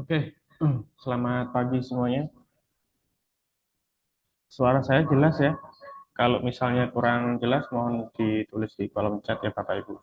Oke, selamat pagi semuanya. Suara saya jelas ya. Kalau misalnya kurang jelas, mohon ditulis di kolom chat ya Bapak Ibu.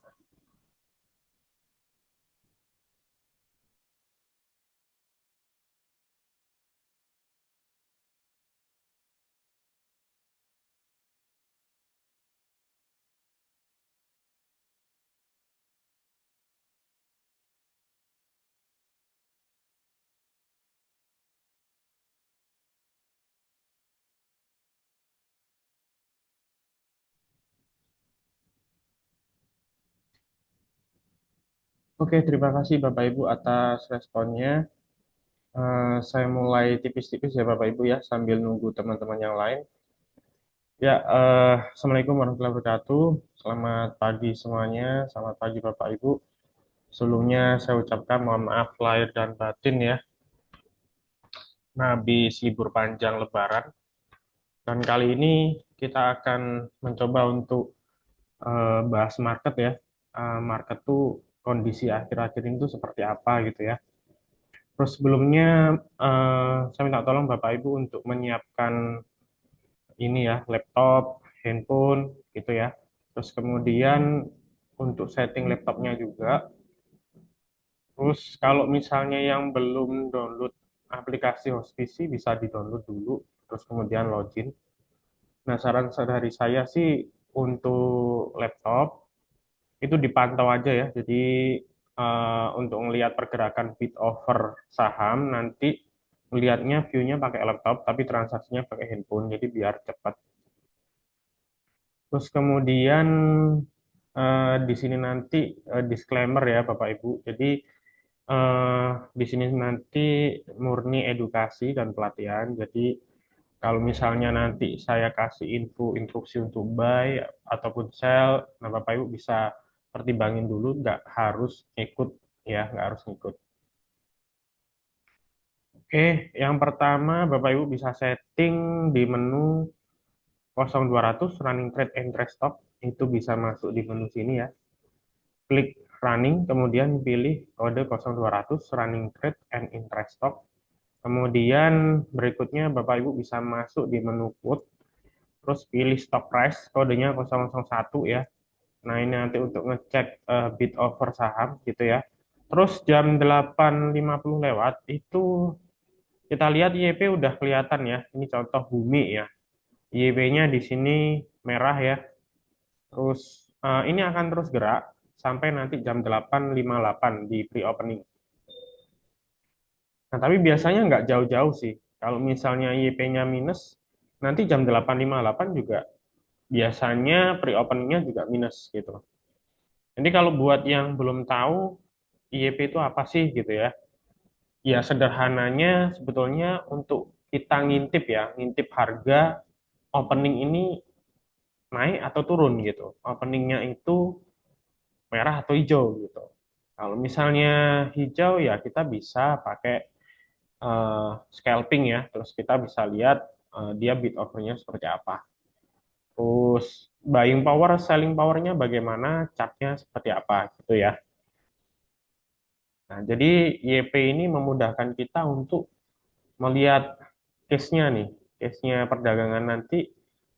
Oke, terima kasih Bapak Ibu atas responnya. Saya mulai tipis-tipis ya Bapak Ibu ya, sambil nunggu teman-teman yang lain. Ya, Assalamualaikum warahmatullahi wabarakatuh. Selamat pagi semuanya, selamat pagi Bapak Ibu. Sebelumnya saya ucapkan mohon maaf lahir dan batin ya. Nah, habis libur panjang Lebaran, dan kali ini kita akan mencoba untuk bahas market ya. Market tuh kondisi akhir-akhir ini tuh seperti apa gitu ya. Terus sebelumnya saya minta tolong Bapak Ibu untuk menyiapkan ini ya, laptop, handphone gitu ya. Terus kemudian untuk setting laptopnya juga. Terus kalau misalnya yang belum download aplikasi Hospisi bisa di-download dulu, terus kemudian login. Nah, saran dari saya sih untuk laptop itu dipantau aja ya. Jadi untuk melihat pergerakan bid over saham nanti melihatnya view-nya pakai laptop tapi transaksinya pakai handphone. Jadi biar cepat. Terus kemudian di sini nanti disclaimer ya Bapak Ibu. Jadi eh, di sini nanti murni edukasi dan pelatihan. Jadi kalau misalnya nanti saya kasih instruksi untuk buy ataupun sell, nah Bapak Ibu bisa pertimbangin dulu, nggak harus ikut ya, nggak harus ikut. Oke, yang pertama Bapak Ibu bisa setting di menu 0200 running trade and trade stop, itu bisa masuk di menu sini ya. Klik running, kemudian pilih kode 0200 running trade and interest stop. Kemudian berikutnya Bapak Ibu bisa masuk di menu quote, terus pilih stop price, kodenya 001 ya. Nah, ini nanti untuk ngecek bid over saham gitu ya. Terus jam 8.50 lewat itu kita lihat YP udah kelihatan ya. Ini contoh bumi ya. YP-nya di sini merah ya. Terus ini akan terus gerak sampai nanti jam 8.58 di pre-opening. Nah, tapi biasanya nggak jauh-jauh sih. Kalau misalnya YP-nya minus, nanti jam 8.58 juga biasanya pre-openingnya juga minus gitu. Jadi kalau buat yang belum tahu IEP itu apa sih gitu ya. Ya sederhananya sebetulnya untuk kita ngintip ya, ngintip harga opening ini naik atau turun gitu. Openingnya itu merah atau hijau gitu. Kalau misalnya hijau ya kita bisa pakai scalping ya, terus kita bisa lihat dia bid offernya seperti apa. Terus buying power, selling powernya bagaimana, chartnya seperti apa gitu ya. Nah, jadi YP ini memudahkan kita untuk melihat case-nya nih, case-nya perdagangan nanti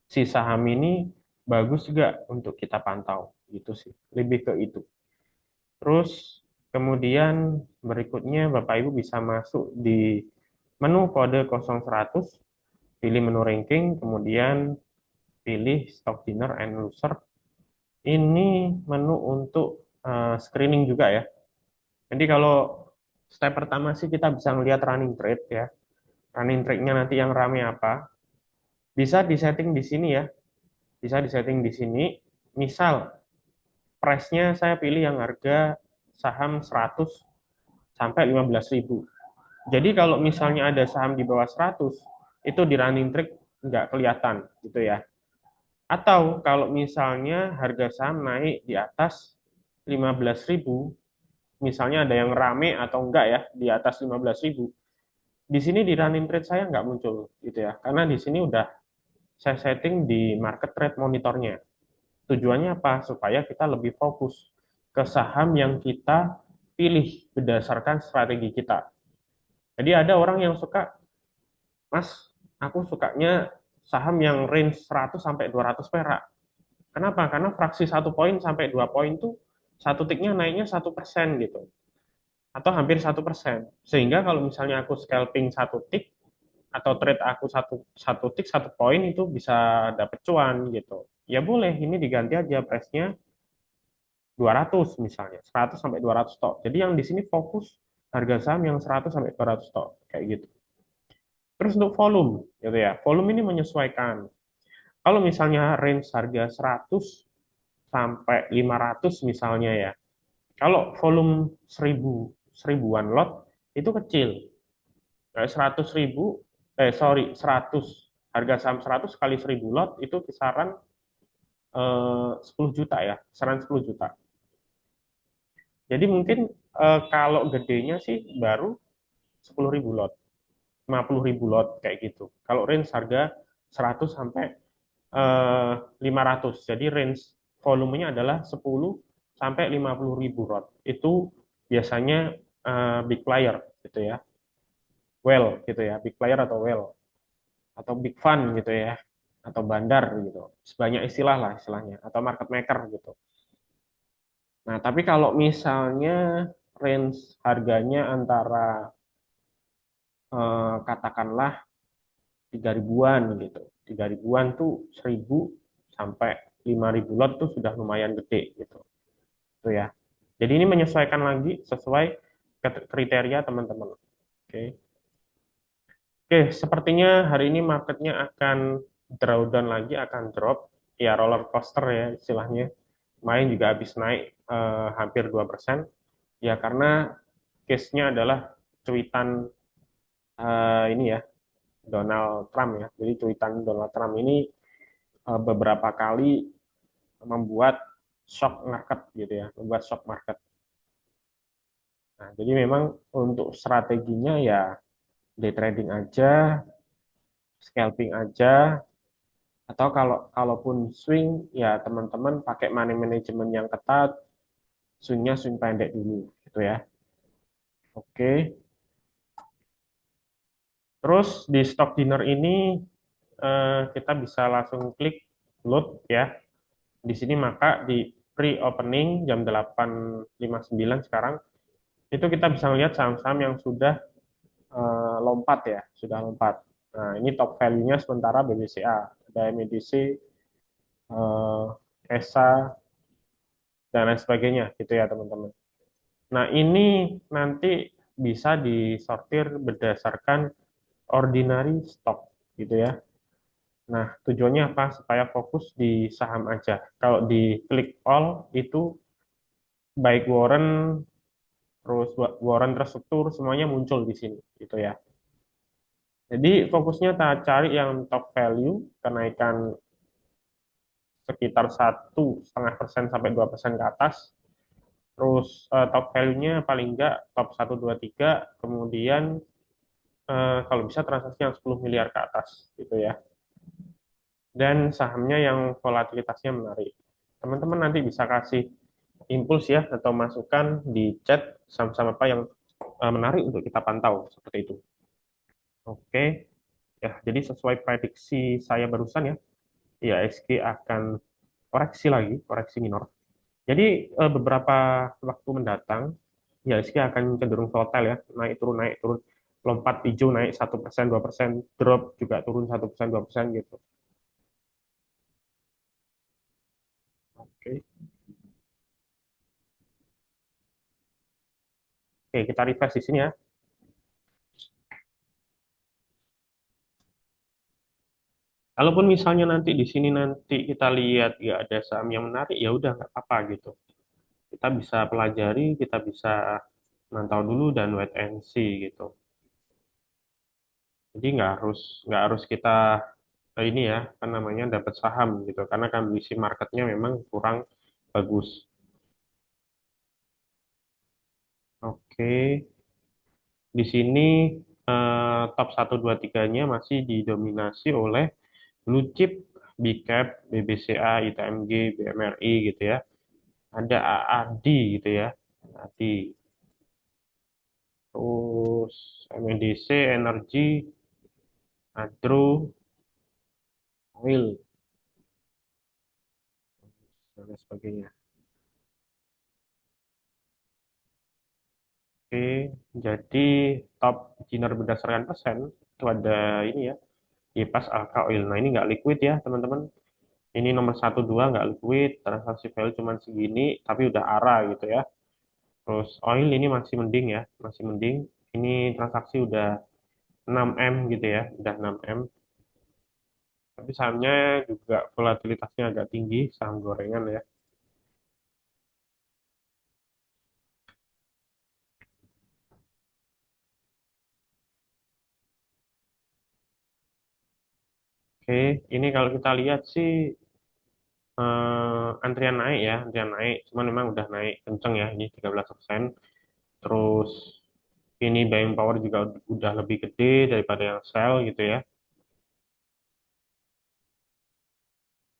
si saham ini bagus juga untuk kita pantau gitu sih. Lebih ke itu. Terus kemudian berikutnya Bapak Ibu bisa masuk di menu kode 0100, pilih menu ranking, kemudian pilih stock winner and loser. Ini menu untuk screening juga ya. Jadi kalau step pertama sih kita bisa melihat running trade ya. Running trade-nya nanti yang rame apa. Bisa disetting di sini ya. Bisa disetting di sini. Misal price-nya saya pilih yang harga saham 100 sampai 15.000. Jadi kalau misalnya ada saham di bawah 100, itu di running trade nggak kelihatan gitu ya. Atau kalau misalnya harga saham naik di atas 15.000, misalnya ada yang rame atau enggak ya di atas 15.000, di sini di running trade saya nggak muncul gitu ya. Karena di sini udah saya setting di market trade monitornya. Tujuannya apa? Supaya kita lebih fokus ke saham yang kita pilih berdasarkan strategi kita. Jadi ada orang yang suka, Mas, aku sukanya saham yang range 100 sampai 200 perak. Kenapa? Karena fraksi 1 poin sampai 2 poin tuh satu tiknya naiknya 1% gitu, atau hampir 1%. Sehingga kalau misalnya aku scalping satu tik atau trade aku satu satu tik 1 poin itu bisa dapet cuan gitu. Ya boleh, ini diganti aja price-nya 200 misalnya, 100 sampai 200 stok. Jadi yang di sini fokus harga saham yang 100 sampai 200 stok kayak gitu. Terus untuk volume gitu ya. Volume ini menyesuaikan. Kalau misalnya range harga 100 sampai 500 misalnya ya. Kalau volume 1000 lot itu kecil. Nah, 100.000 sorry 100 harga saham 100 kali 1000 lot itu kisaran 10 juta ya, kisaran 10 juta. Jadi mungkin kalau gedenya sih baru 10.000 lot, 50.000 lot kayak gitu. Kalau range harga 100 sampai 500. Jadi range volumenya adalah 10 sampai 50.000 lot. Itu biasanya big player gitu ya. Well gitu ya, big player atau well atau big fund gitu ya, atau bandar gitu. Sebanyak istilah lah istilahnya, atau market maker gitu. Nah, tapi kalau misalnya range harganya antara katakanlah 3 ribuan gitu. 3 ribuan tuh 1.000 sampai 5.000 lot tuh sudah lumayan gede gitu. Itu ya. Jadi ini menyesuaikan lagi sesuai kriteria teman-teman. Oke. Oke, sepertinya hari ini marketnya akan drawdown lagi, akan drop. Ya roller coaster ya istilahnya. Kemarin juga habis naik hampir 2%. Ya karena case-nya adalah cuitan ini ya, Donald Trump ya. Jadi cuitan Donald Trump ini beberapa kali membuat shock market gitu ya, membuat shock market. Nah, jadi memang untuk strateginya ya day trading aja, scalping aja, atau kalaupun swing ya teman-teman pakai money management yang ketat, swingnya swing pendek dulu gitu ya. Oke. Terus di stock dinner ini kita bisa langsung klik load ya. Di sini maka di pre-opening jam 8.59 sekarang itu kita bisa melihat saham-saham yang sudah lompat ya, sudah lompat. Nah, ini top value-nya sementara BBCA, ada MEDC, ESA, dan lain sebagainya gitu ya teman-teman. Nah, ini nanti bisa disortir berdasarkan ordinary stock gitu ya. Nah, tujuannya apa? Supaya fokus di saham aja. Kalau di klik all itu baik Warren, terus Warren terstruktur semuanya muncul di sini gitu ya. Jadi fokusnya kita cari yang top value, kenaikan sekitar 1,5% sampai 2% ke atas. Terus top value-nya paling enggak top 1, 2, 3, kemudian kalau bisa transaksi yang 10 miliar ke atas gitu ya. Dan sahamnya yang volatilitasnya menarik. Teman-teman nanti bisa kasih impuls ya atau masukan di chat saham-saham apa yang menarik untuk kita pantau seperti itu. Oke, ya jadi sesuai prediksi saya barusan ya, IHSG akan koreksi lagi, koreksi minor. Jadi beberapa waktu mendatang IHSG akan cenderung volatile ya, naik turun, lompat hijau naik 1%, 2%, drop juga turun 1%, 2% gitu. Oke, oke kita refresh di sini ya. Kalaupun misalnya nanti di sini nanti kita lihat ya ada saham yang menarik, ya udah nggak apa-apa gitu. Kita bisa pelajari, kita bisa mantau dulu dan wait and see gitu. Jadi nggak harus kita ini ya, apa namanya dapat saham gitu, karena kondisi marketnya memang kurang bagus. Oke, di sini top 1, 2, 3-nya masih didominasi oleh blue chip, big cap, BBCA, ITMG, BMRI gitu ya. Ada AAD gitu ya. AAD. terus MNDC, energi, agro, oil, dan lain sebagainya. Oke, jadi top beginner berdasarkan persen itu ada ini ya, Ipas Alka Oil. Nah ini nggak liquid ya teman-teman. Ini nomor satu dua nggak liquid, transaksi value cuma segini, tapi udah ARA gitu ya. Terus oil ini masih mending ya, masih mending. Ini transaksi udah 6M gitu ya, udah 6M. Tapi sahamnya juga volatilitasnya agak tinggi, saham gorengan ya. Oke, ini kalau kita lihat sih antrian naik ya, antrian naik. Cuman memang udah naik kenceng ya, ini 13%. Terus ini buying power juga udah lebih gede daripada yang sell gitu ya.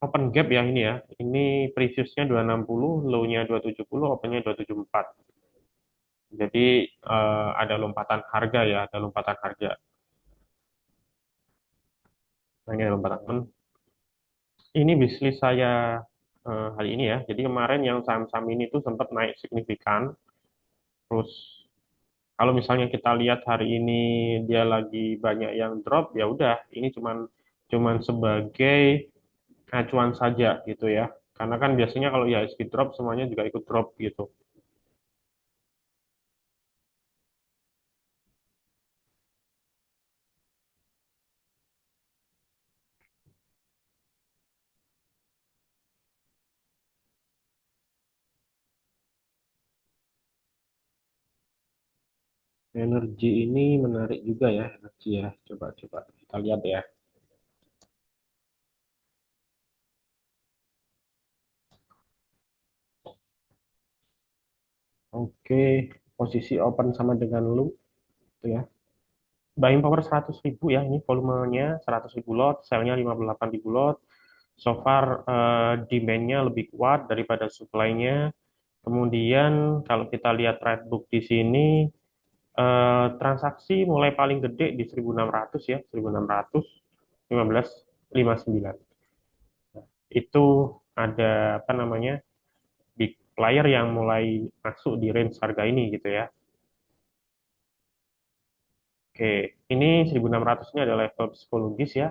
Open gap ya ini ya. Ini previousnya 260, low-nya 270, opennya 274. Jadi ada lompatan harga ya, ada lompatan harga. Nah, ini ada lompatan. Ini bisnis saya hari ini ya. Jadi kemarin yang saham-saham ini tuh sempat naik signifikan. Terus kalau misalnya kita lihat hari ini dia lagi banyak yang drop, ya udah, ini cuman cuman sebagai acuan saja gitu ya. Karena kan biasanya kalau IHSG drop semuanya juga ikut drop gitu. Energi ini menarik juga ya, energi ya. Coba-coba kita lihat ya. Oke, posisi open sama dengan lu gitu ya. Buying power 100.000 ya, ini volumenya 100.000 lot, sell-nya 58.000 lot. So far demand-nya lebih kuat daripada supply-nya. Kemudian kalau kita lihat trade book di sini, transaksi mulai paling gede di 1.600 ya, 1.600, 15.59. Itu ada apa namanya, big player yang mulai masuk di range harga ini gitu ya. Oke, ini 1.600 ini adalah level psikologis ya.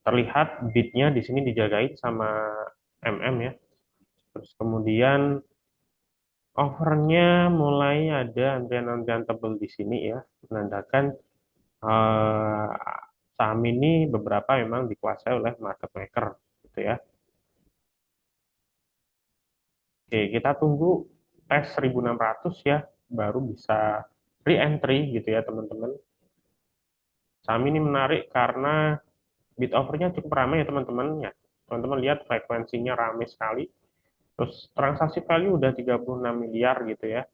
Terlihat bidnya di sini dijagain sama MM ya. Terus kemudian overnya mulai ada antrian-antrian tebel di sini ya, menandakan eh, saham ini beberapa memang dikuasai oleh market maker gitu ya. Oke, kita tunggu tes 1.600 ya, baru bisa re-entry gitu ya teman-teman. Saham ini menarik karena bid overnya cukup ramai ya teman-teman ya. Teman-teman lihat frekuensinya ramai sekali. Terus transaksi value udah 36 miliar gitu ya.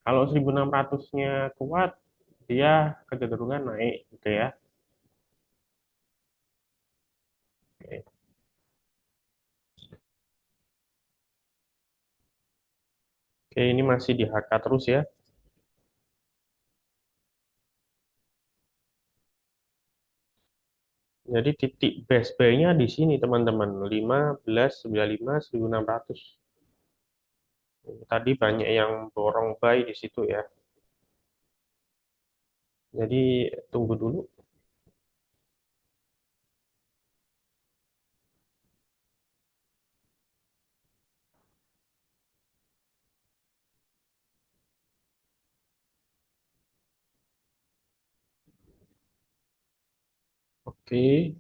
Kalau 1.600-nya kuat, dia kecenderungan naik gitu ya. Oke. Oke, ini masih di HK terus ya. Jadi titik best buy-nya di sini teman-teman, 15.95 1.600. Tadi banyak yang borong buy di situ ya. Jadi tunggu dulu. Oke,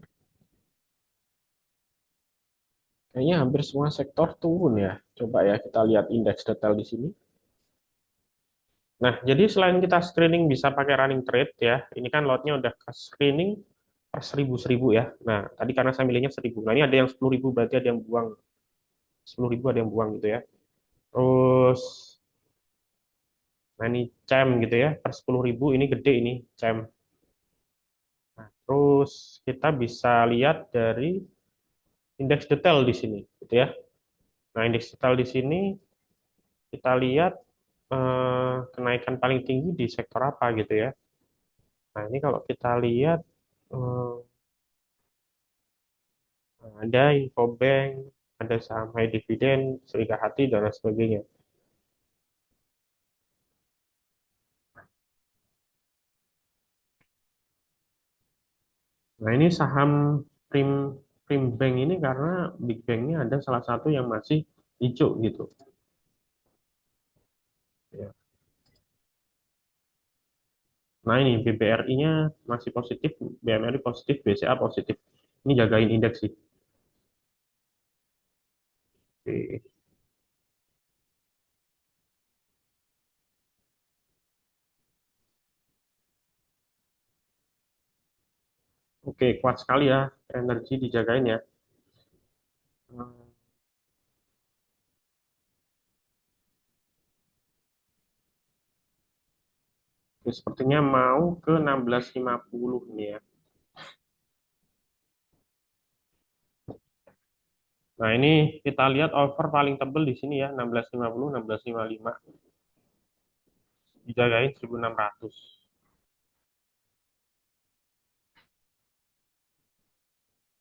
kayaknya hampir semua sektor turun ya. Coba ya kita lihat indeks detail di sini. Nah, jadi selain kita screening bisa pakai running trade ya, ini kan lotnya udah ke screening per 1.000 ya. Nah, tadi karena saya milihnya 1.000. Nah, ini ada yang 10.000 berarti ada yang buang. 10.000 ada yang buang gitu ya. Terus, nah ini CEM gitu ya, per 10.000 ini gede ini CEM. Nah, terus kita bisa lihat dari indeks detail di sini gitu ya. Nah, indeks detail di sini kita lihat kenaikan paling tinggi di sektor apa gitu ya. Nah, ini kalau kita lihat eh, ada Infobank, ada saham high dividend, Serika Hati dan lain sebagainya. Nah, ini saham Prim Primbank ini karena Big Bank-nya ada salah satu yang masih hijau gitu. Ya. Nah, ini BBRI-nya masih positif, BMRI positif, BCA positif. Ini jagain indeks sih. Oke, Oke, kuat sekali ya, energi dijagain ya. Hmm, Oke, sepertinya mau ke 16.50 nih ya. Nah, ini kita lihat over paling tebel di sini ya, 16.50, 16.55. Dijagain 1.600.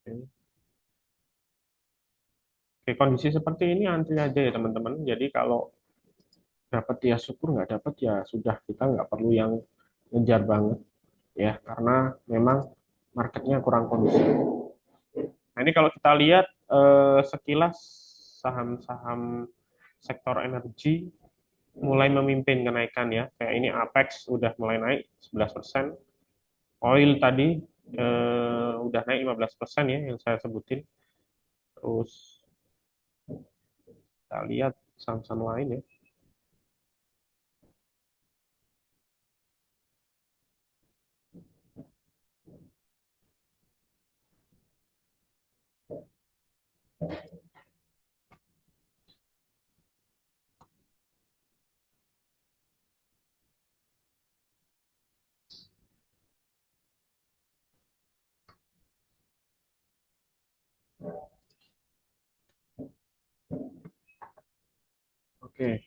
Oke. Oke, kondisi seperti ini antri aja ya teman-teman. Jadi kalau dapat ya syukur, nggak dapat ya sudah, kita nggak perlu yang ngejar banget ya, karena memang marketnya kurang kondusif. Nah, ini kalau kita lihat sekilas saham-saham sektor energi mulai memimpin kenaikan ya. Kayak ini Apex udah mulai naik 11%. Oil tadi udah naik 15% ya yang saya sebutin. Terus kita lihat saham-saham lain ya. Oke,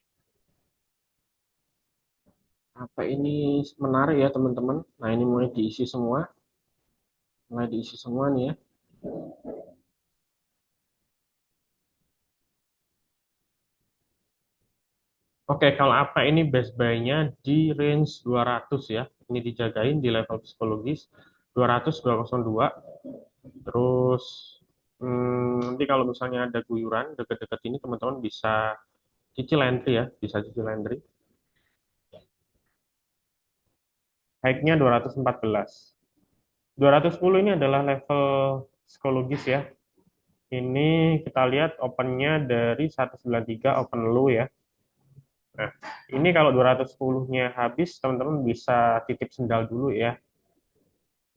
apa ini menarik ya teman-teman. Nah, ini mulai diisi semua nih ya. Oke, kalau apa ini best buy-nya di range 200 ya. Ini dijagain di level psikologis 200 202. Terus nanti kalau misalnya ada guyuran deket-deket ini teman-teman bisa cicil entry ya, bisa cicil entry. High-nya 214. 210 ini adalah level psikologis ya. Ini kita lihat opennya dari 193 open low ya. Nah, ini kalau 210-nya habis, teman-teman bisa titip sendal dulu ya.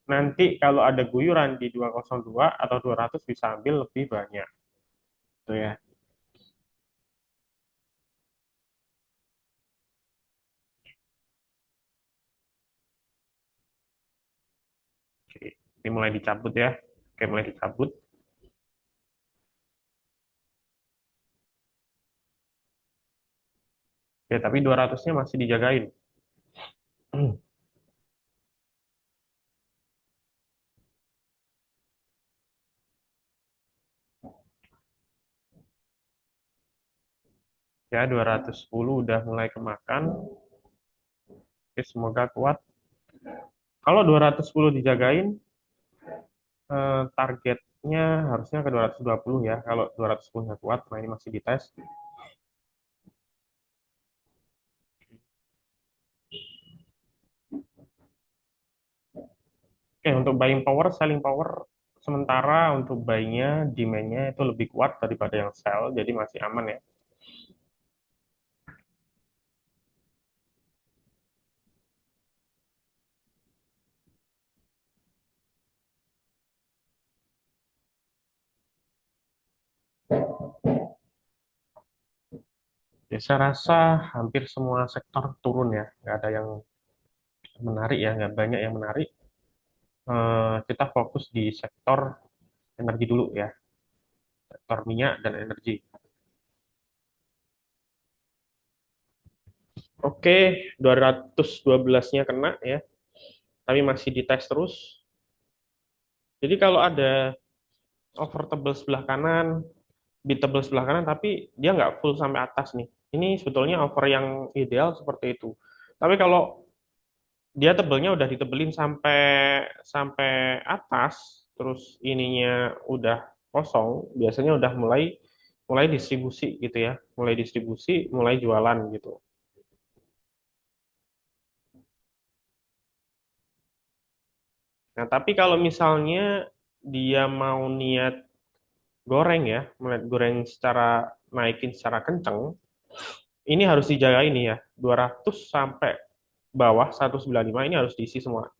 Nanti kalau ada guyuran di 202 atau 200 bisa ambil lebih banyak. Tuh ya. Oke, ini mulai dicabut ya. Oke, mulai dicabut. Ya, tapi 200-nya masih dijagain. Ya, 210 udah mulai kemakan. Oke, semoga kuat. Kalau 210 dijagain, targetnya harusnya ke 220 ya. Kalau 210-nya kuat, nah ini masih dites. Oke, untuk buying power, selling power, sementara untuk buy-nya, demand-nya itu lebih kuat daripada yang sell, jadi masih aman ya. Ya, saya rasa hampir semua sektor turun ya, nggak ada yang menarik ya, nggak banyak yang menarik. Kita fokus di sektor energi dulu ya, sektor minyak dan energi. Oke, 212nya kena ya, tapi masih dites terus. Jadi kalau ada over tebel sebelah kanan, bit tebel sebelah kanan, tapi dia nggak full sampai atas nih. Ini sebetulnya over yang ideal seperti itu. Tapi kalau dia tebelnya udah ditebelin sampai sampai atas, terus ininya udah kosong, biasanya udah mulai mulai distribusi gitu ya, mulai distribusi, mulai jualan gitu. Nah, tapi kalau misalnya dia mau niat goreng ya, mulai goreng secara naikin secara kenceng, ini harus dijaga ini ya, 200 sampai bawah 195 ini harus diisi semua,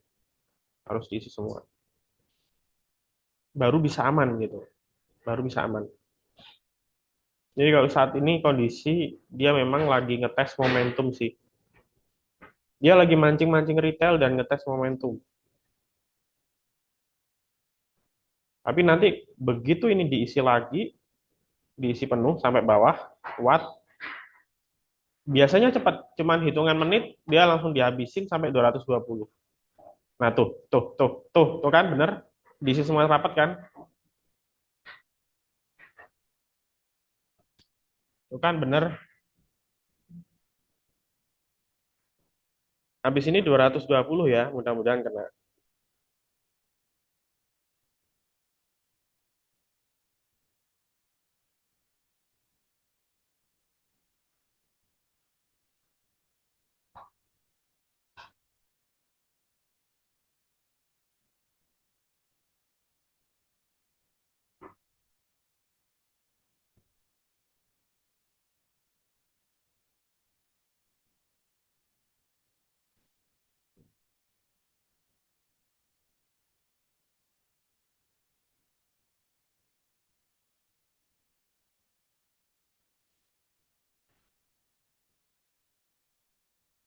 harus diisi semua. Baru bisa aman gitu, baru bisa aman. Jadi kalau saat ini kondisi dia memang lagi ngetes momentum sih. Dia lagi mancing-mancing retail dan ngetes momentum. Tapi nanti begitu ini diisi lagi, diisi penuh sampai bawah, kuat, biasanya cepat, cuman hitungan menit dia langsung dihabisin sampai 220. Nah tuh kan bener, diisi semua rapat kan, tuh kan bener. Habis ini 220 ya, mudah-mudahan kena.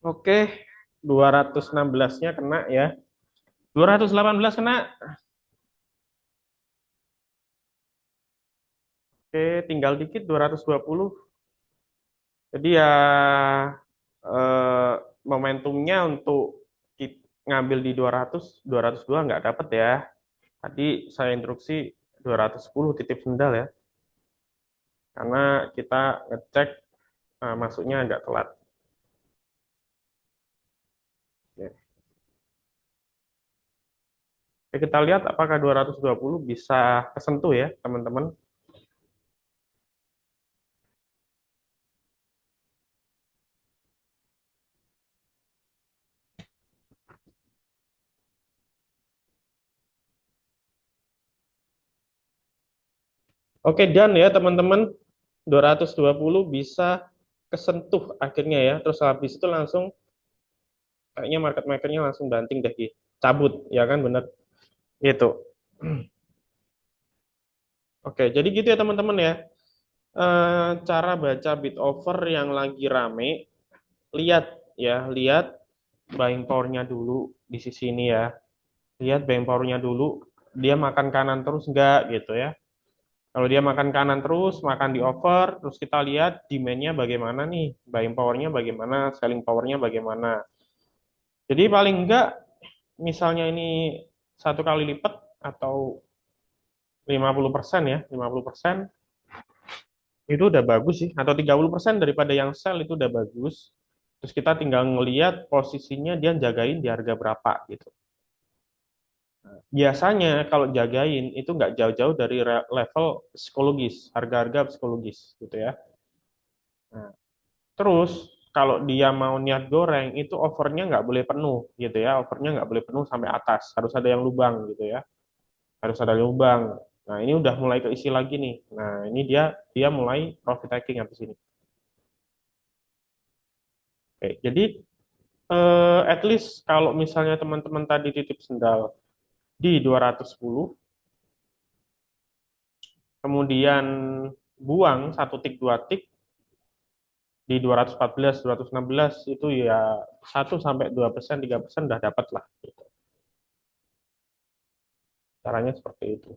Oke, 216-nya kena ya. 218 kena. Oke, tinggal dikit 220. Jadi ya eh, momentumnya untuk ngambil di 200, 202 nggak dapet ya. Tadi saya instruksi 210 titip sendal ya. Karena kita ngecek masuknya agak telat. Ya. Oke, kita lihat apakah 220 bisa kesentuh ya, teman-teman. Oke, dan ya teman-teman, 220 bisa kesentuh akhirnya ya. Terus habis itu langsung kayaknya market makernya langsung banting deh, Ki. Cabut, ya kan bener. Gitu. Oke, jadi gitu ya teman-teman ya. Cara baca bid over yang lagi rame, lihat ya, lihat buying power-nya dulu di sisi ini ya. Lihat buying power-nya dulu, dia makan kanan terus enggak gitu ya. Kalau dia makan kanan terus, makan di over, terus kita lihat demand-nya bagaimana nih, buying power-nya bagaimana, selling power-nya bagaimana. Jadi paling enggak, misalnya ini 1 kali lipat atau 50% ya, 50% itu udah bagus sih, atau 30% daripada yang sell itu udah bagus. Terus kita tinggal ngelihat posisinya dia jagain di harga berapa gitu. Biasanya kalau jagain itu nggak jauh-jauh dari level psikologis, harga-harga psikologis gitu ya. Nah, terus kalau dia mau niat goreng itu overnya nggak boleh penuh gitu ya, overnya nggak boleh penuh sampai atas, harus ada yang lubang gitu ya, harus ada lubang. Nah ini udah mulai keisi lagi nih. Nah ini dia dia mulai profit taking habis ini. Oke, jadi at least kalau misalnya teman-teman tadi titip sendal di 210, kemudian buang 1 tik 2 tik di 214, 216 itu ya 1 sampai 2%, 3% udah dapat lah. Gitu. Caranya seperti itu.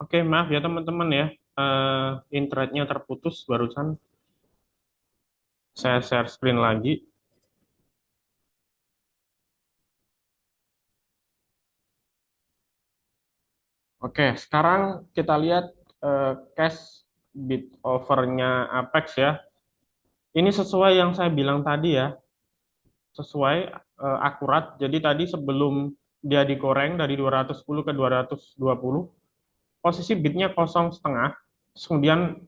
Oke, maaf ya teman-teman ya. Internetnya terputus barusan. Saya share screen lagi. Oke, sekarang kita lihat cash bid overnya Apex ya. Ini sesuai yang saya bilang tadi ya, sesuai akurat. Jadi tadi sebelum dia digoreng dari 210 ke 220, posisi bidnya kosong setengah. Kemudian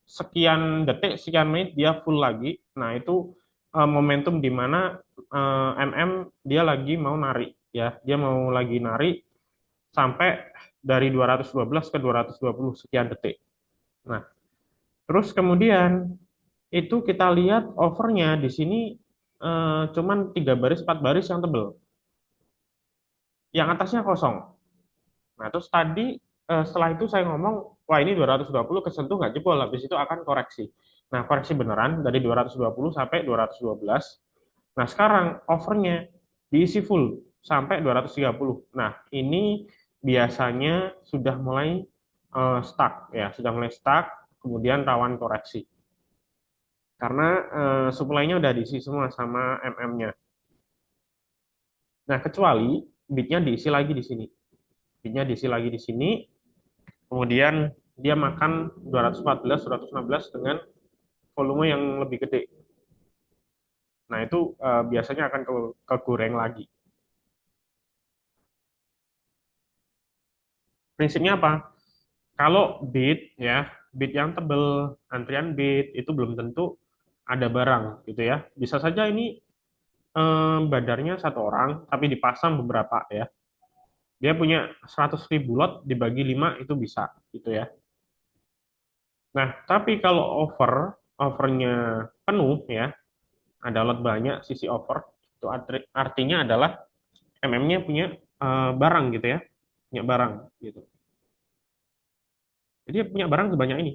sekian detik, sekian menit dia full lagi. Nah, itu momentum di mana MM dia lagi mau narik ya. Dia mau lagi narik sampai dari 212 ke 220 sekian detik. Nah, terus kemudian itu kita lihat overnya di sini cuman 3 baris 4 baris yang tebel. Yang atasnya kosong. Nah, terus tadi setelah itu saya ngomong, wah ini 220 kesentuh nggak jebol, habis itu akan koreksi. Nah, koreksi beneran dari 220 sampai 212. Nah, sekarang overnya diisi full sampai 230. Nah, ini biasanya sudah mulai stuck ya, sudah mulai stuck, kemudian rawan koreksi. Karena supply-nya udah diisi semua sama MM-nya. Nah, kecuali bit-nya diisi lagi di sini. Bit-nya diisi lagi di sini, kemudian dia makan 214, 216 dengan volume yang lebih gede. Nah, itu biasanya akan kegoreng lagi. Prinsipnya apa? Kalau bid ya, bid yang tebel, antrian bid itu belum tentu ada barang gitu ya. Bisa saja ini badarnya satu orang tapi dipasang beberapa ya. Dia punya 100.000 lot dibagi 5 itu bisa gitu ya. Nah, tapi kalau overnya penuh ya, ada lot banyak sisi over, itu artinya adalah MM-nya punya barang gitu ya, punya barang gitu. Jadi dia punya barang sebanyak ini.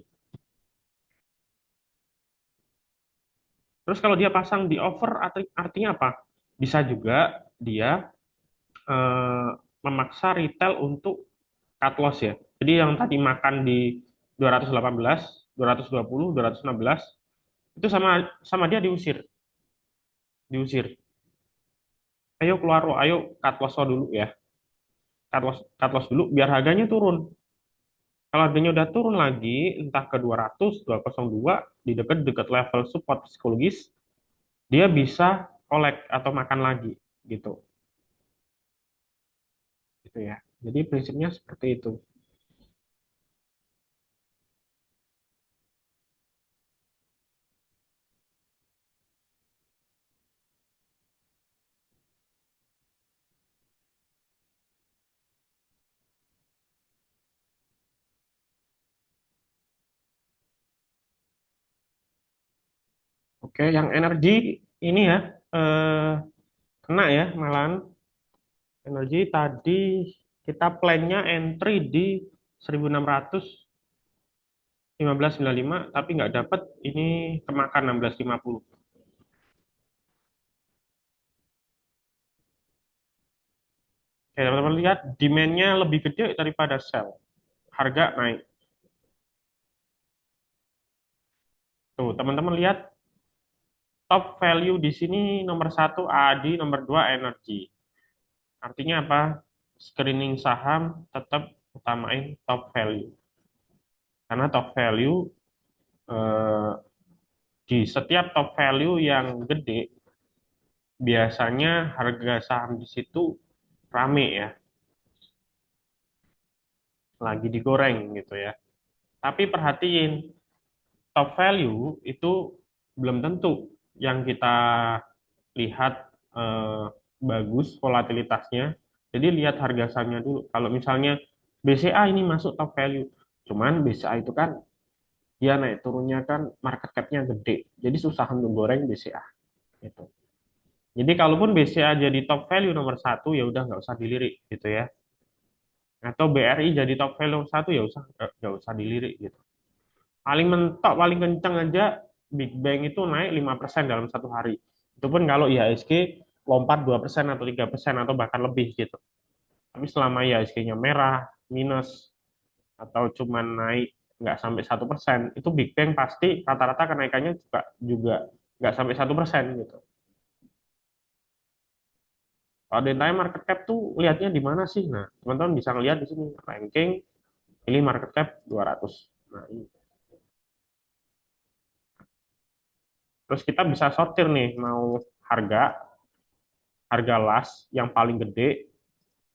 Terus kalau dia pasang di over artinya apa? Bisa juga dia eh, memaksa retail untuk cut loss ya. Jadi yang tadi makan di 218, 220, 216 itu sama sama dia diusir, diusir. Ayo keluar lo, ayo cut loss lo dulu ya. Cut loss dulu biar harganya turun. Kalau harganya udah turun lagi, entah ke 200, 202, di dekat-dekat level support psikologis, dia bisa collect atau makan lagi gitu. Gitu ya. Jadi prinsipnya seperti itu. Oke, yang energi ini ya eh, kena ya malahan energi tadi kita plannya entry di 1615.95 tapi nggak dapat ini kemakan 1650. Oke, teman-teman lihat demand-nya lebih gede daripada sell. Harga naik. Tuh, teman-teman lihat top value di sini nomor satu ADI, nomor dua energi. Artinya apa? Screening saham tetap utamain top value. Karena top value eh, di setiap top value yang gede, biasanya harga saham di situ rame ya, lagi digoreng gitu ya. Tapi perhatiin, top value itu belum tentu yang kita lihat bagus volatilitasnya. Jadi lihat harga sahamnya dulu. Kalau misalnya BCA ini masuk top value, cuman BCA itu kan dia naik turunnya kan market cap-nya gede. Jadi susah untuk goreng BCA gitu. Jadi kalaupun BCA jadi top value nomor satu ya udah nggak usah dilirik gitu ya. Atau BRI jadi top value nomor satu ya usah nggak usah dilirik gitu. Paling mentok paling kencang aja Big Bang itu naik 5% dalam satu hari. Itu pun kalau IHSG lompat 2% atau 3% atau bahkan lebih gitu. Tapi selama IHSG-nya merah, minus, atau cuman naik nggak sampai 1%, itu Big Bang pasti rata-rata kenaikannya juga juga nggak sampai 1% gitu. Kalau ditanya market cap tuh lihatnya di mana sih? Nah, teman-teman bisa ngelihat di sini ranking, ini market cap 200. Nah, ini. Terus kita bisa sortir nih, mau harga, harga last yang paling gede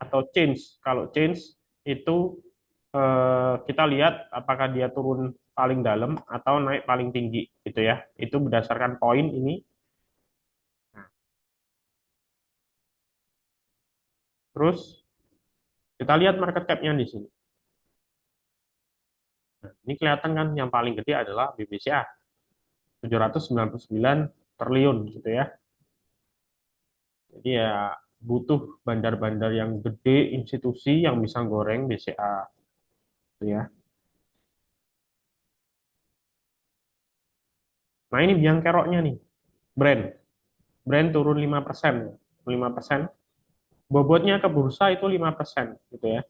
atau change. Kalau change itu kita lihat apakah dia turun paling dalam atau naik paling tinggi gitu ya. Itu berdasarkan poin ini. Nah, terus kita lihat market cap-nya di sini. Nah, ini kelihatan kan yang paling gede adalah BBCA 799 triliun gitu ya. Jadi ya butuh bandar-bandar yang gede, institusi yang bisa goreng BCA gitu ya. Nah, ini biang keroknya nih, brand. Brand turun 5%. 5%. Bobotnya ke bursa itu 5% gitu ya.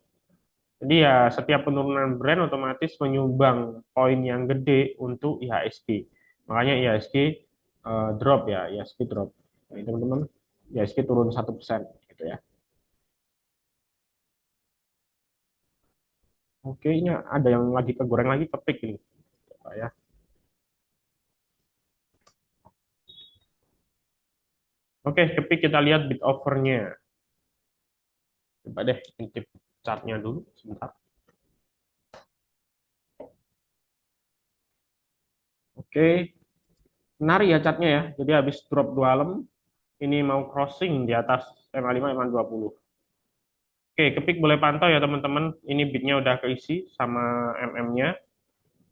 Jadi ya setiap penurunan brand otomatis menyumbang poin yang gede untuk IHSG. Makanya IHSG drop ya, IHSG drop. Nah, teman-teman, IHSG turun 1% gitu ya. Oke, ini ada yang lagi kegoreng lagi kepik ini, Pak ya. Oke, kepik kita lihat bid offer-nya. Coba deh intip chartnya dulu sebentar. Oke, menarik ya chartnya ya. Jadi habis drop 2 lem, ini mau crossing di atas MA5, MA20. Oke, kepik boleh pantau ya teman-teman. Ini bitnya udah keisi sama MM-nya.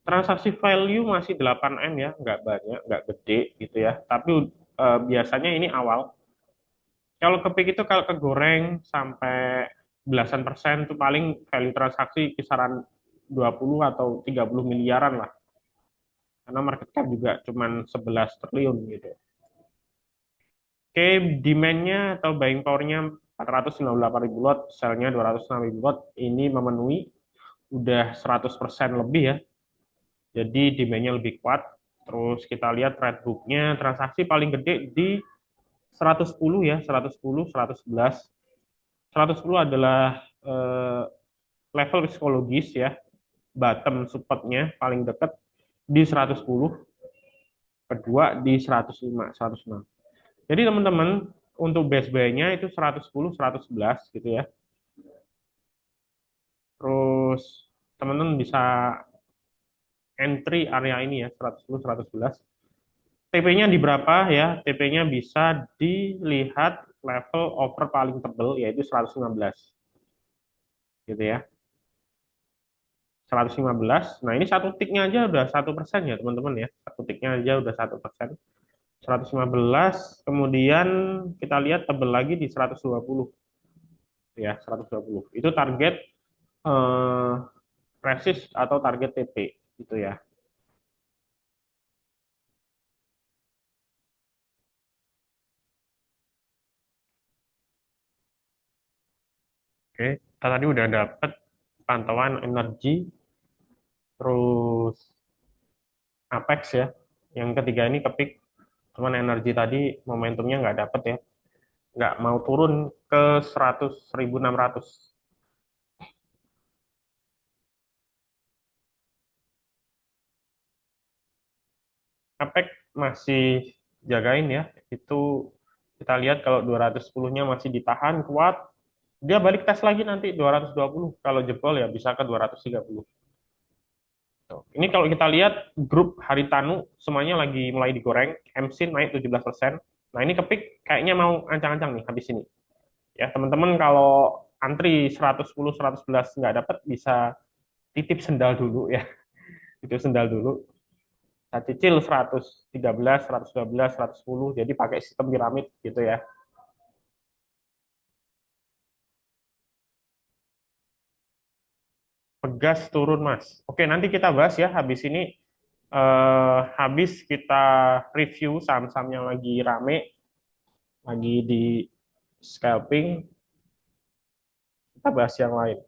Transaksi value masih 8M ya, nggak banyak, nggak gede gitu ya. Tapi biasanya ini awal. Kalau kepik itu kalau kegoreng sampai belasan persen itu paling value transaksi kisaran 20 atau 30 miliaran lah. Karena market cap juga cuman 11 triliun gitu. Oke, demand-nya atau buying power-nya 498 ribu lot, sell-nya 206 ribu lot, ini memenuhi udah 100% lebih ya. Jadi demand-nya lebih kuat. Terus kita lihat trade book-nya, transaksi paling gede di 110 ya, 110, 111. 110 adalah level psikologis ya, bottom support-nya paling dekat di 110, kedua di 105, 106. Jadi teman-teman, untuk base buy-nya itu 110, 111 gitu ya. Terus teman-teman bisa entry area ini ya, 110, 111. TP-nya di berapa ya? TP-nya bisa dilihat level over paling tebal yaitu 115 gitu ya. 115. Nah, ini satu tiknya aja udah 1% ya, teman-teman ya. Satu tiknya aja udah 1%. 115, kemudian kita lihat tebal lagi di 120 ya, 120. Itu target eh, resist atau target TP gitu ya. Oke, kita tadi udah dapet pantauan energi, terus Apex ya. Yang ketiga ini kepik, cuman energi tadi momentumnya nggak dapet ya. Nggak mau turun ke 100.600. Apex masih jagain ya. Itu kita lihat kalau 210-nya masih ditahan kuat, dia balik tes lagi nanti 220. Kalau jebol ya bisa ke 230. Tuh. Ini kalau kita lihat grup Haritanu semuanya lagi mulai digoreng, MSIN naik 17%. Nah, ini kepik kayaknya mau ancang-ancang nih habis ini. Ya, teman-teman kalau antri 110 111 nggak dapat bisa titip sendal dulu ya. Itu sendal dulu. Saya cicil 113, 112, 110 jadi pakai sistem piramid gitu ya. Pegas turun, Mas. Oke, nanti kita bahas ya habis ini habis kita review saham-saham yang lagi rame, lagi di scalping, kita bahas yang lain.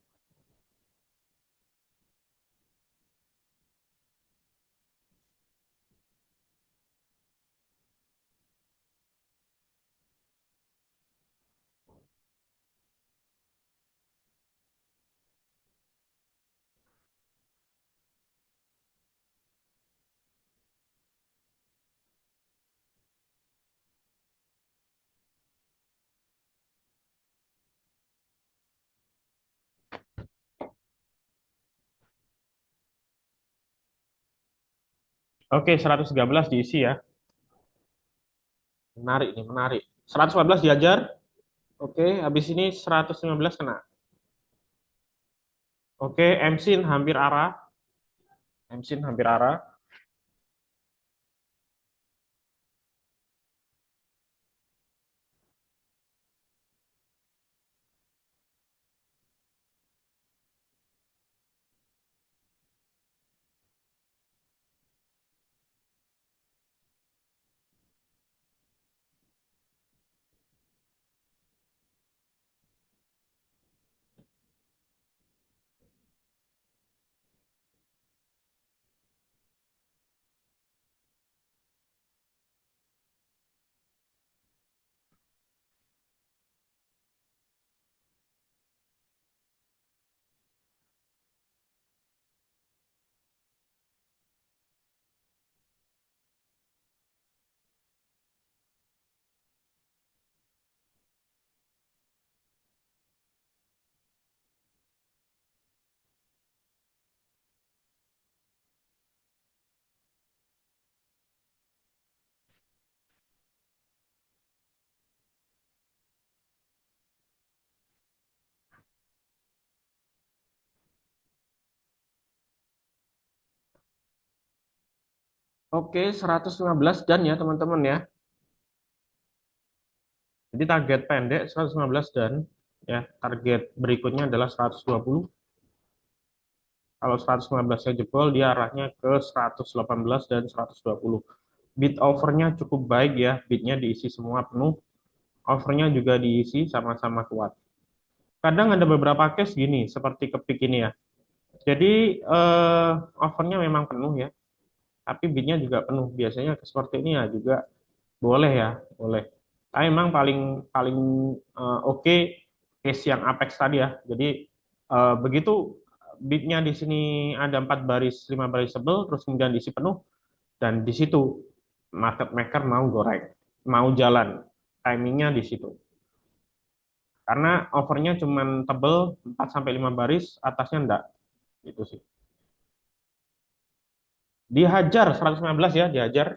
Oke, 113 diisi ya. Menarik nih, menarik. 114 diajar. Oke, habis ini 115 kena. Oke, MSIN hampir arah. MSIN hampir arah. Oke, 115 dan ya teman-teman ya. Jadi target pendek 115 dan ya target berikutnya adalah 120. Kalau 115 saya jebol, dia arahnya ke 118 dan 120. Bid overnya cukup baik ya, bidnya diisi semua penuh, overnya juga diisi sama-sama kuat. Kadang ada beberapa case gini, seperti kepik ini ya. Jadi overnya memang penuh ya, tapi bidnya juga penuh. Biasanya seperti ini ya juga boleh ya, boleh. Tapi memang paling paling oke case yang Apex tadi ya. Jadi begitu bidnya di sini ada 4 baris, 5 baris tebel, terus kemudian diisi penuh, dan di situ market maker mau goreng, mau jalan, timingnya di situ. Karena overnya cuma tebel 4 sampai 5 baris, atasnya enggak. Itu sih. Dihajar 115 ya, dihajar.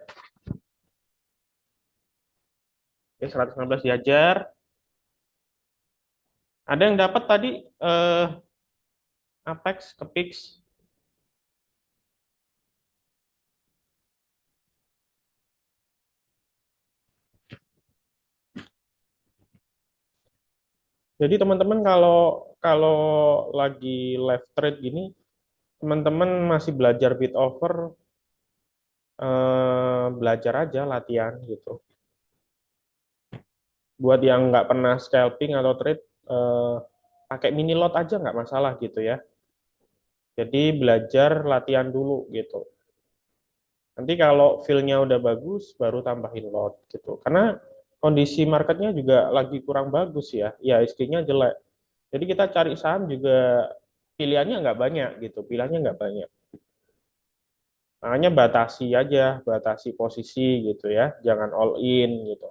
Ya, 115 dihajar. Ada yang dapat tadi eh, Apex ke Pix. Jadi teman-teman kalau kalau lagi live trade gini, teman-teman masih belajar bid over, belajar aja latihan gitu. Buat yang nggak pernah scalping atau trade, pakai mini lot aja nggak masalah gitu ya. Jadi belajar latihan dulu gitu. Nanti kalau feel-nya udah bagus, baru tambahin lot gitu. Karena kondisi marketnya juga lagi kurang bagus ya. Ya, ISG-nya jelek. Jadi kita cari saham juga pilihannya nggak banyak gitu. Pilihannya nggak banyak. Makanya batasi aja, batasi posisi gitu ya. Jangan all in gitu.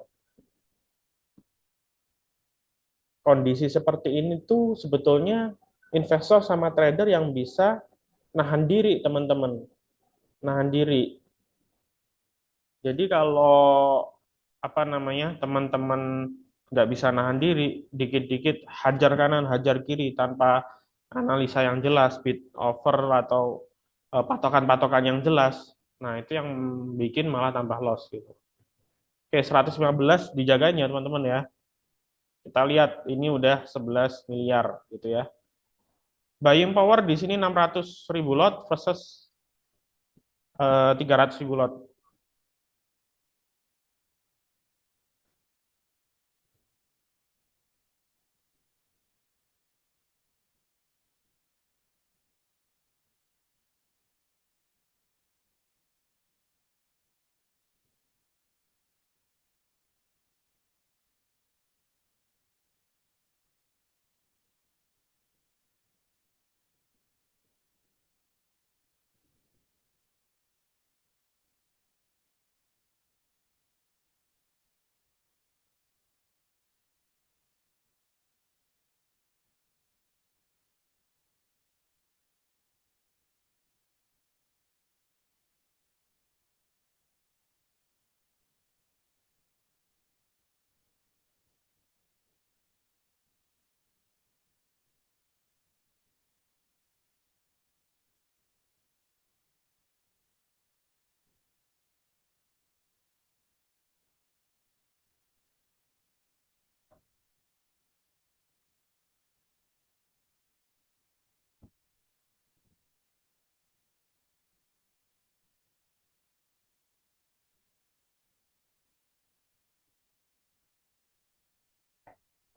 Kondisi seperti ini tuh sebetulnya investor sama trader yang bisa nahan diri, teman-teman. Nahan diri. Jadi kalau apa namanya teman-teman nggak bisa nahan diri, dikit-dikit hajar kanan, hajar kiri tanpa analisa yang jelas, bid over atau patokan-patokan yang jelas. Nah, itu yang bikin malah tambah loss gitu. Oke, 115 dijagain ya teman-teman ya. Kita lihat ini udah 11 miliar gitu ya. Buying power di sini 600 ribu lot versus 300 ribu lot.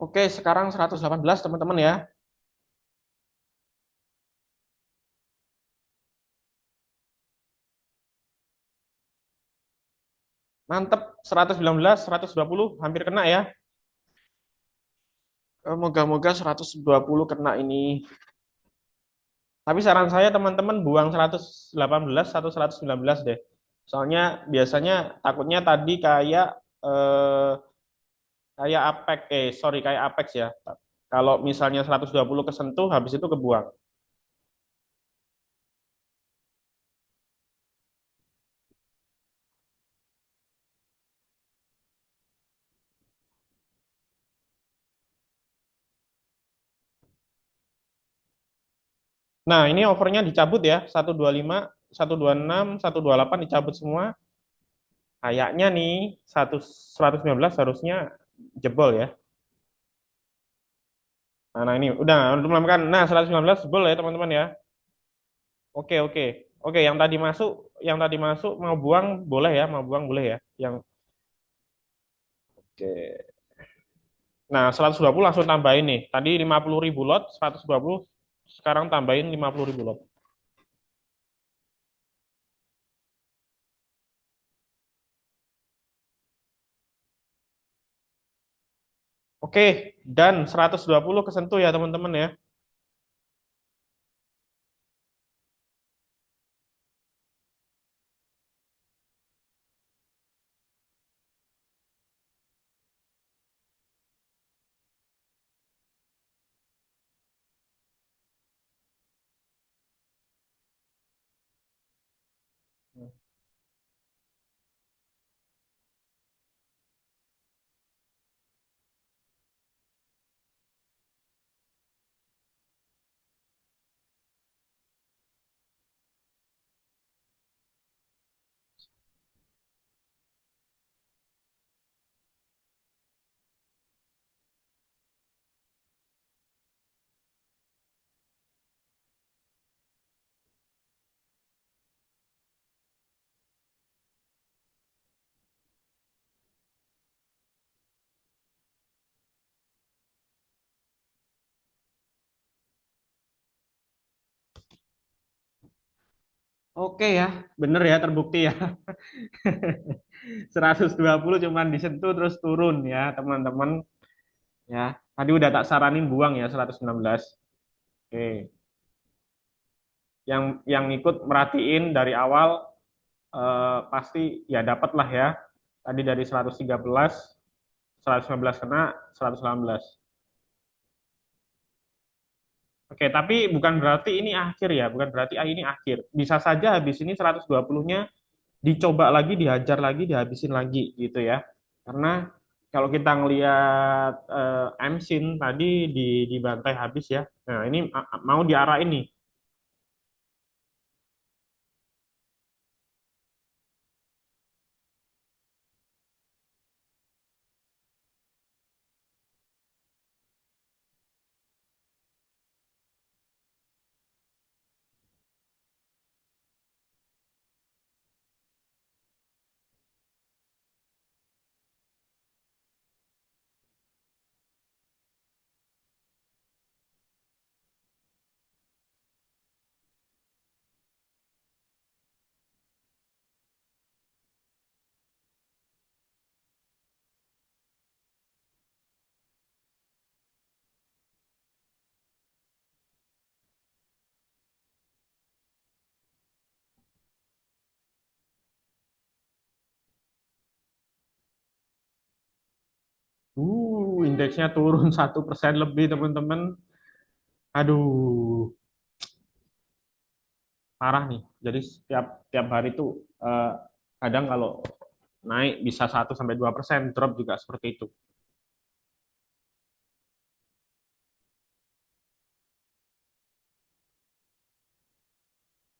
Oke, sekarang 118 teman-teman ya. Mantep, 119, 120, hampir kena ya. Moga-moga 120 kena ini. Tapi saran saya teman-teman buang 118 atau 119 deh. Soalnya biasanya takutnya tadi eh, kayak Apex, sorry kayak Apex ya. Kalau misalnya 120 kesentuh, habis itu kebuang. Nah, ini overnya dicabut ya, 125, 126, 128 dicabut semua. Kayaknya nih 119 harusnya jebol ya. Nah, ini udah untuk melakukan. Nah, 119 jebol ya teman-teman ya. Oke, oke. Oke, yang tadi masuk mau buang boleh ya, mau buang boleh ya. Yang oke. Nah, 120 langsung tambahin nih. Tadi 50.000 lot, 120 sekarang tambahin 50.000 lot. Oke, dan 120 kesentuh ya teman-teman ya. Oke ya, bener ya terbukti ya. 120 cuman disentuh terus turun ya teman-teman ya. Tadi udah tak saranin buang ya 119. Oke. Yang ikut merhatiin dari awal pasti ya dapat lah ya. Tadi dari 113, 119 kena, 119. Oke, tapi bukan berarti ini akhir ya, bukan berarti ini akhir. Bisa saja habis ini 120-nya dicoba lagi, dihajar lagi, dihabisin lagi gitu ya. Karena kalau kita ngelihat MSIN tadi dibantai habis ya. Nah, ini mau diarahin nih. Indeksnya turun 1% lebih teman-teman. Aduh, parah nih. Jadi setiap tiap hari tuh kadang kalau naik bisa 1 sampai 2%, drop juga seperti itu.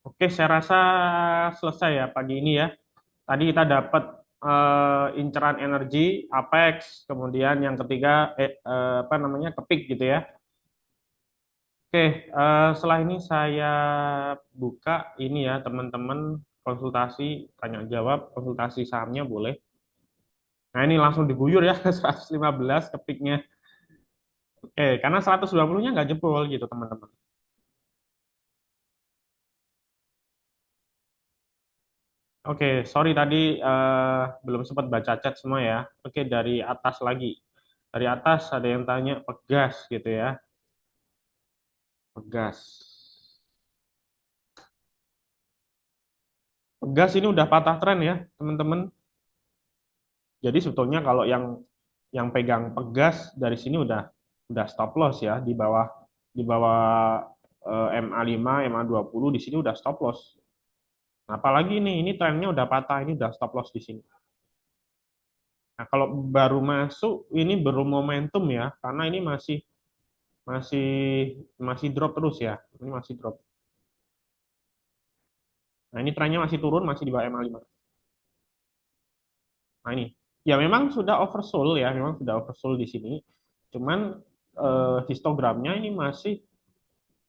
Oke, saya rasa selesai ya pagi ini ya. Tadi kita dapat inceran energi, Apex, kemudian yang ketiga apa namanya kepik gitu ya. Oke, setelah ini saya buka ini ya teman-teman konsultasi tanya jawab, konsultasi sahamnya boleh. Nah ini langsung diguyur ya 115 kepiknya. Karena 120-nya nggak jebol gitu teman-teman. Oke, sorry tadi belum sempat baca chat semua ya. Oke, dari atas lagi. Dari atas ada yang tanya Pegas gitu ya. Pegas. Pegas ini udah patah tren ya, teman-teman. Jadi sebetulnya kalau yang pegang Pegas dari sini udah stop loss ya di bawah MA5, MA20 di sini udah stop loss. Nah, apalagi ini trennya udah patah, ini udah stop loss di sini. Nah, kalau baru masuk ini baru momentum ya, karena ini masih masih drop terus ya. Ini masih drop. Nah, ini trennya masih turun, masih di bawah MA5. Nah, ini. Ya memang sudah oversold ya, memang sudah oversold di sini. Cuman histogramnya ini masih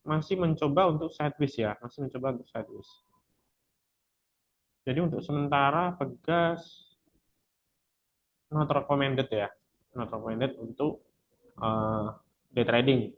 masih mencoba untuk sideways ya, masih mencoba untuk sideways. Jadi untuk sementara Pegas not recommended ya, not recommended untuk day trading.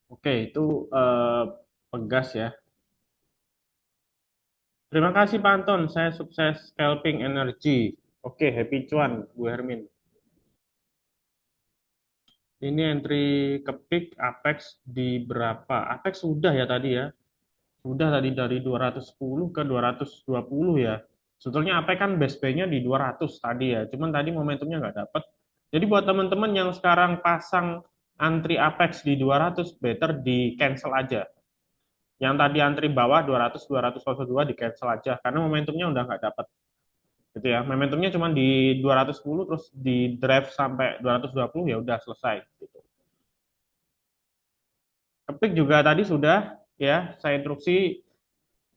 Oke, itu eh, Pegas ya. Terima kasih Pak Anton, saya sukses scalping energi. Oke, happy cuan Bu Hermin. Ini entry ke peak Apex di berapa? Apex sudah ya tadi ya. Sudah tadi dari 210 ke 220 ya. Sebetulnya Apex kan base pay-nya di 200 tadi ya. Cuman tadi momentumnya nggak dapet. Jadi buat teman-teman yang sekarang pasang antri Apex di 200, better di cancel aja. Yang tadi antri bawah 200, 202 di cancel aja. Karena momentumnya udah nggak dapet. Gitu ya. Momentumnya cuma di 210 terus di drive sampai 220 ya udah selesai gitu. Kepik juga tadi sudah ya saya instruksi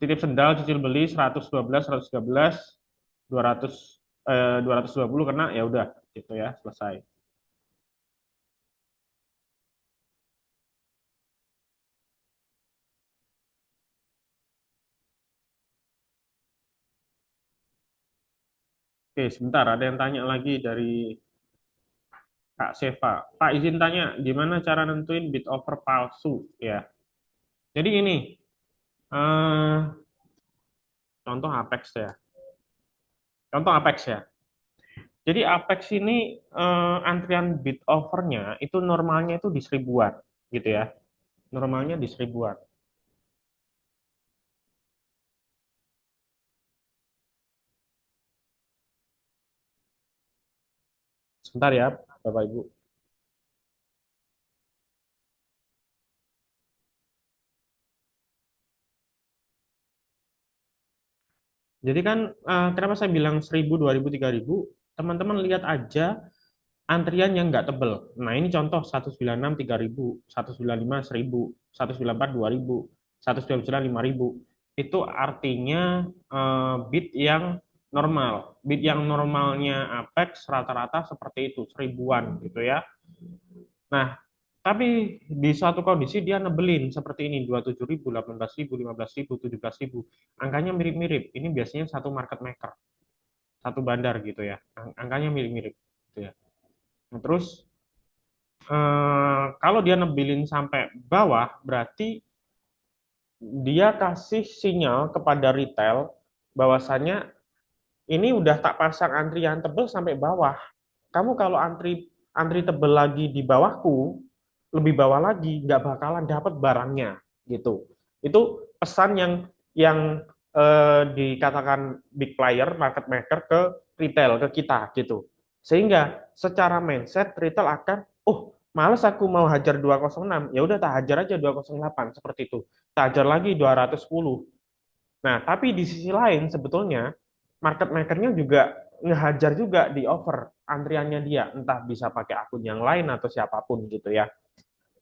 titip sendal cicil beli 112, 113, 200 220 kena ya udah gitu ya selesai. Oke, sebentar ada yang tanya lagi dari Kak Seva. Pak izin tanya gimana cara nentuin bid offer palsu ya. Jadi ini eh, contoh Apex ya. Contoh Apex ya. Jadi Apex ini antrian bid offernya itu normalnya itu di seribuan gitu ya. Normalnya di seribuan. Sebentar ya, Bapak Ibu. Jadi kan kenapa saya bilang 1000, 2000, 3000? Teman-teman lihat aja antrian yang nggak tebel. Nah, ini contoh 196 3000, 195 1000, 194 2000, 199 5000. Itu artinya bid yang normal. Bid yang normalnya Apex rata-rata seperti itu, seribuan gitu ya. Nah, tapi di suatu kondisi dia nebelin seperti ini 27.000, 18.000, 15.000, 17.000. Angkanya mirip-mirip. Ini biasanya satu market maker, satu bandar gitu ya. Angkanya mirip-mirip gitu ya. Nah, terus kalau dia nebelin sampai bawah berarti dia kasih sinyal kepada retail bahwasannya ini udah tak pasang antrian tebel sampai bawah. Kamu kalau antri antri tebel lagi di bawahku, lebih bawah lagi, nggak bakalan dapat barangnya gitu. Itu pesan yang dikatakan big player, market maker ke retail, ke kita gitu. Sehingga secara mindset retail akan, oh males aku mau hajar 206, ya udah tak hajar aja 208 seperti itu. Tak hajar lagi 210. Nah, tapi di sisi lain sebetulnya market makernya juga ngehajar juga di over antriannya dia, entah bisa pakai akun yang lain atau siapapun gitu ya.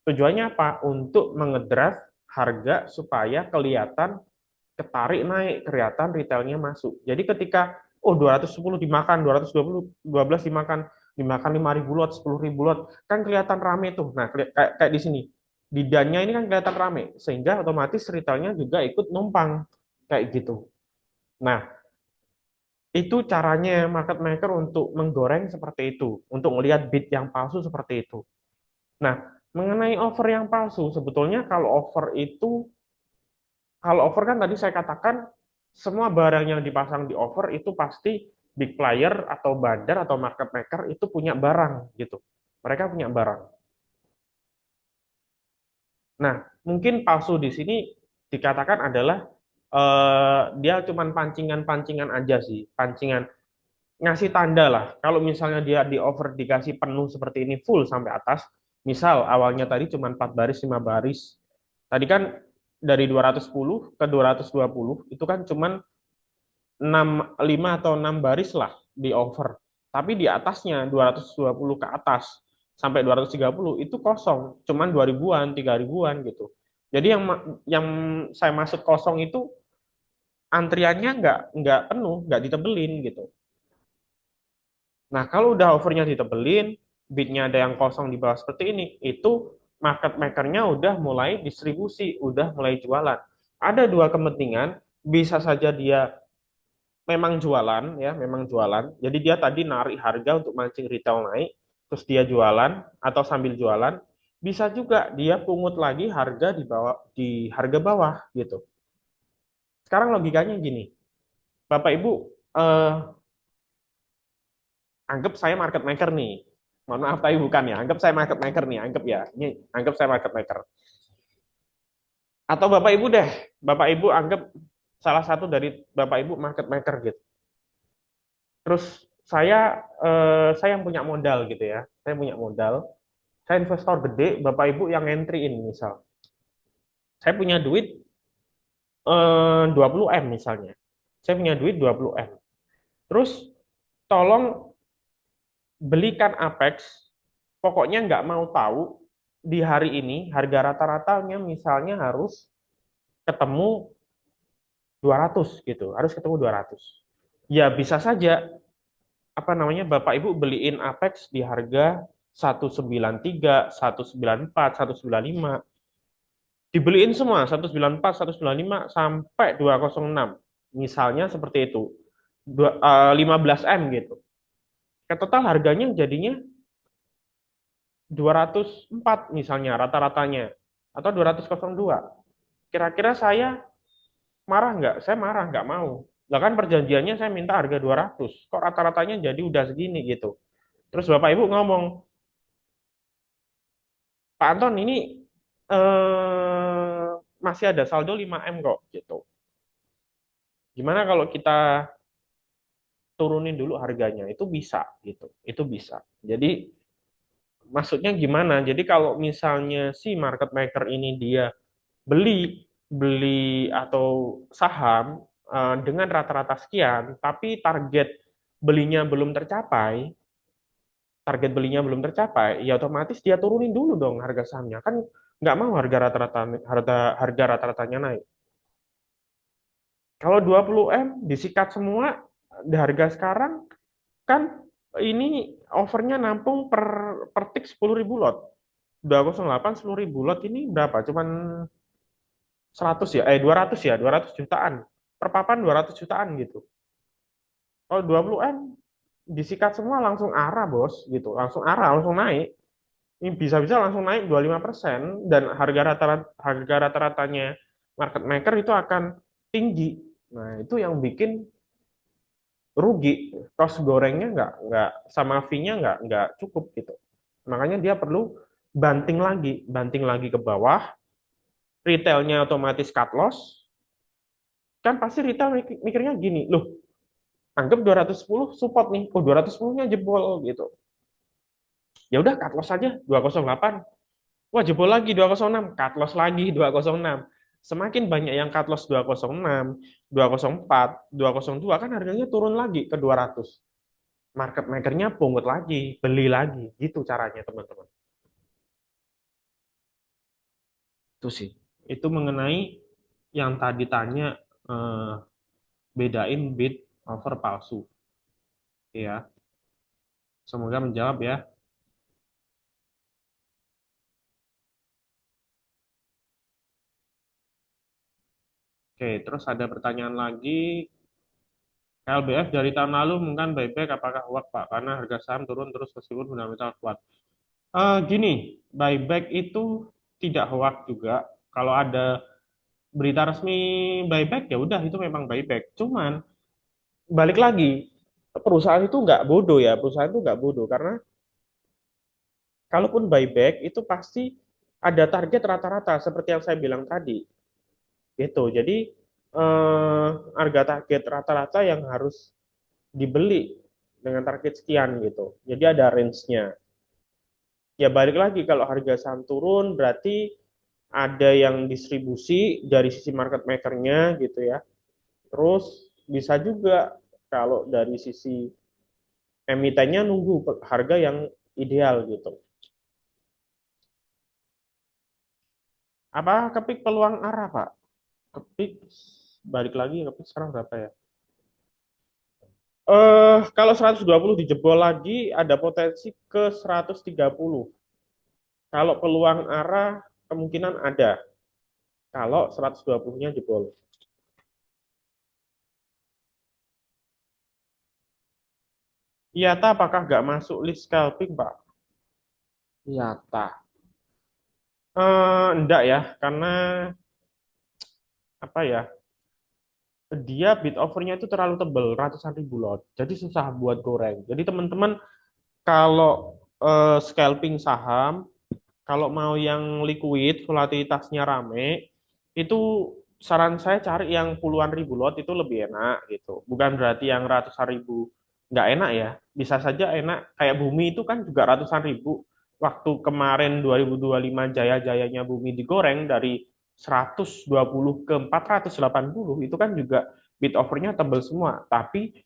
Tujuannya apa? Untuk mengedrive harga supaya kelihatan ketarik naik, kelihatan retailnya masuk. Jadi ketika 210 dimakan, 212 dimakan, 5.000 lot, 10.000 lot, kan kelihatan rame tuh. Nah, kayak di sini. Di dannya ini kan kelihatan rame, sehingga otomatis retailnya juga ikut numpang kayak gitu. Nah, itu caranya market maker untuk menggoreng seperti itu, untuk melihat bid yang palsu seperti itu. Nah, mengenai offer yang palsu, sebetulnya kalau offer kan tadi saya katakan semua barang yang dipasang di offer itu pasti big player atau bandar atau market maker itu punya barang gitu. Mereka punya barang. Nah, mungkin palsu di sini dikatakan adalah dia cuman pancingan-pancingan aja sih, pancingan ngasih tanda lah. Kalau misalnya dia di offer dikasih penuh seperti ini full sampai atas, misal awalnya tadi cuma 4 baris, 5 baris. Tadi kan dari 210 ke 220 itu kan cuma 5 atau 6 baris lah di offer. Tapi di atasnya 220 ke atas sampai 230 itu kosong, cuman 2 ribuan, 3 ribuan gitu. Jadi yang saya maksud kosong itu antriannya nggak penuh, nggak ditebelin gitu. Nah, kalau udah overnya ditebelin, bidnya ada yang kosong di bawah seperti ini, itu market makernya udah mulai distribusi, udah mulai jualan. Ada dua kepentingan, bisa saja dia memang jualan, ya, memang jualan. Jadi dia tadi narik harga untuk mancing retail naik, terus dia jualan atau sambil jualan, bisa juga dia pungut lagi harga di harga bawah gitu. Sekarang logikanya gini, Bapak Ibu eh, anggap saya market maker nih. Mohon maaf tapi bukan ya. Anggap saya market maker nih, anggap ya. Ini anggap saya market maker. Atau Bapak Ibu deh, Bapak Ibu anggap salah satu dari Bapak Ibu market maker gitu. Terus saya yang punya modal gitu ya. Saya punya modal. Saya investor gede, Bapak Ibu yang entry-in misal. Saya punya duit 20 M misalnya. Saya punya duit 20 M. Terus tolong belikan Apex, pokoknya nggak mau tahu di hari ini harga rata-ratanya misalnya harus ketemu 200 gitu, harus ketemu 200. Ya bisa saja apa namanya Bapak Ibu beliin Apex di harga 193, 194, 195. Dibeliin semua 194, 195 sampai 206. Misalnya seperti itu. 15 M gitu. Ke total harganya jadinya 204 misalnya rata-ratanya atau 202. Kira-kira saya marah nggak? Saya marah nggak mau. Lah kan perjanjiannya saya minta harga 200. Kok rata-ratanya jadi udah segini gitu. Terus Bapak Ibu ngomong, Pak Anton ini masih ada saldo 5 M kok gitu. Gimana kalau kita turunin dulu harganya? Itu bisa gitu. Itu bisa. Jadi maksudnya gimana? Jadi kalau misalnya si market maker ini dia beli beli atau saham dengan rata-rata sekian, tapi target belinya belum tercapai, ya otomatis dia turunin dulu dong harga sahamnya. Kan nggak mau harga rata-ratanya naik. Kalau 20 M disikat semua di harga sekarang kan ini overnya nampung per tik 10.000 lot. 208 10.000 lot ini berapa? Cuman 100 ya, 200 ya, 200 jutaan. Per papan 200 jutaan gitu. Kalau 20 M disikat semua langsung arah, Bos, gitu. Langsung arah, langsung naik. Ini bisa-bisa langsung naik 25% dan harga rata-ratanya market maker itu akan tinggi. Nah, itu yang bikin rugi. Cost gorengnya nggak sama fee-nya nggak cukup gitu. Makanya dia perlu banting lagi ke bawah, retailnya otomatis cut loss, kan pasti retail mikirnya gini, loh, anggap 210 support nih, 210-nya jebol gitu. Ya udah cut loss aja 208. Wah, jebol lagi 206, cut loss lagi 206. Semakin banyak yang cut loss 206, 204, 202 kan harganya turun lagi ke 200. Market makernya pungut lagi, beli lagi. Gitu caranya, teman-teman. Itu sih. Itu mengenai yang tadi tanya, eh, bedain bid over palsu. Ya, semoga menjawab ya. Oke, terus ada pertanyaan lagi. LBF dari tahun lalu mungkin buyback apakah hoax Pak? Karena harga saham turun terus meskipun fundamental kuat. Gini, buyback itu tidak hoax juga. Kalau ada berita resmi buyback ya udah itu memang buyback. Cuman balik lagi, perusahaan itu nggak bodoh ya. Perusahaan itu nggak bodoh karena kalaupun buyback itu pasti ada target rata-rata seperti yang saya bilang tadi. Gitu. Jadi harga target rata-rata yang harus dibeli dengan target sekian gitu. Jadi ada range-nya. Ya balik lagi kalau harga saham turun berarti ada yang distribusi dari sisi market maker-nya gitu ya. Terus bisa juga kalau dari sisi emitennya nunggu harga yang ideal gitu. Apa kepik peluang arah, Pak? Kepik balik lagi kepik sekarang berapa ya? Kalau 120 dijebol lagi ada potensi ke 130. Kalau peluang arah kemungkinan ada. Kalau 120-nya jebol. IATA apakah nggak masuk list scalping, Pak? IATA. Enggak ya, karena apa ya? Dia bid offernya itu terlalu tebal, ratusan ribu lot. Jadi susah buat goreng. Jadi teman-teman kalau scalping saham, kalau mau yang liquid, volatilitasnya rame, itu saran saya cari yang puluhan ribu lot itu lebih enak gitu. Bukan berarti yang ratusan ribu nggak enak ya. Bisa saja enak. Kayak Bumi itu kan juga ratusan ribu. Waktu kemarin 2025 jaya-jayanya Bumi digoreng dari 120 ke 480 itu kan juga bid offernya tebel semua. Tapi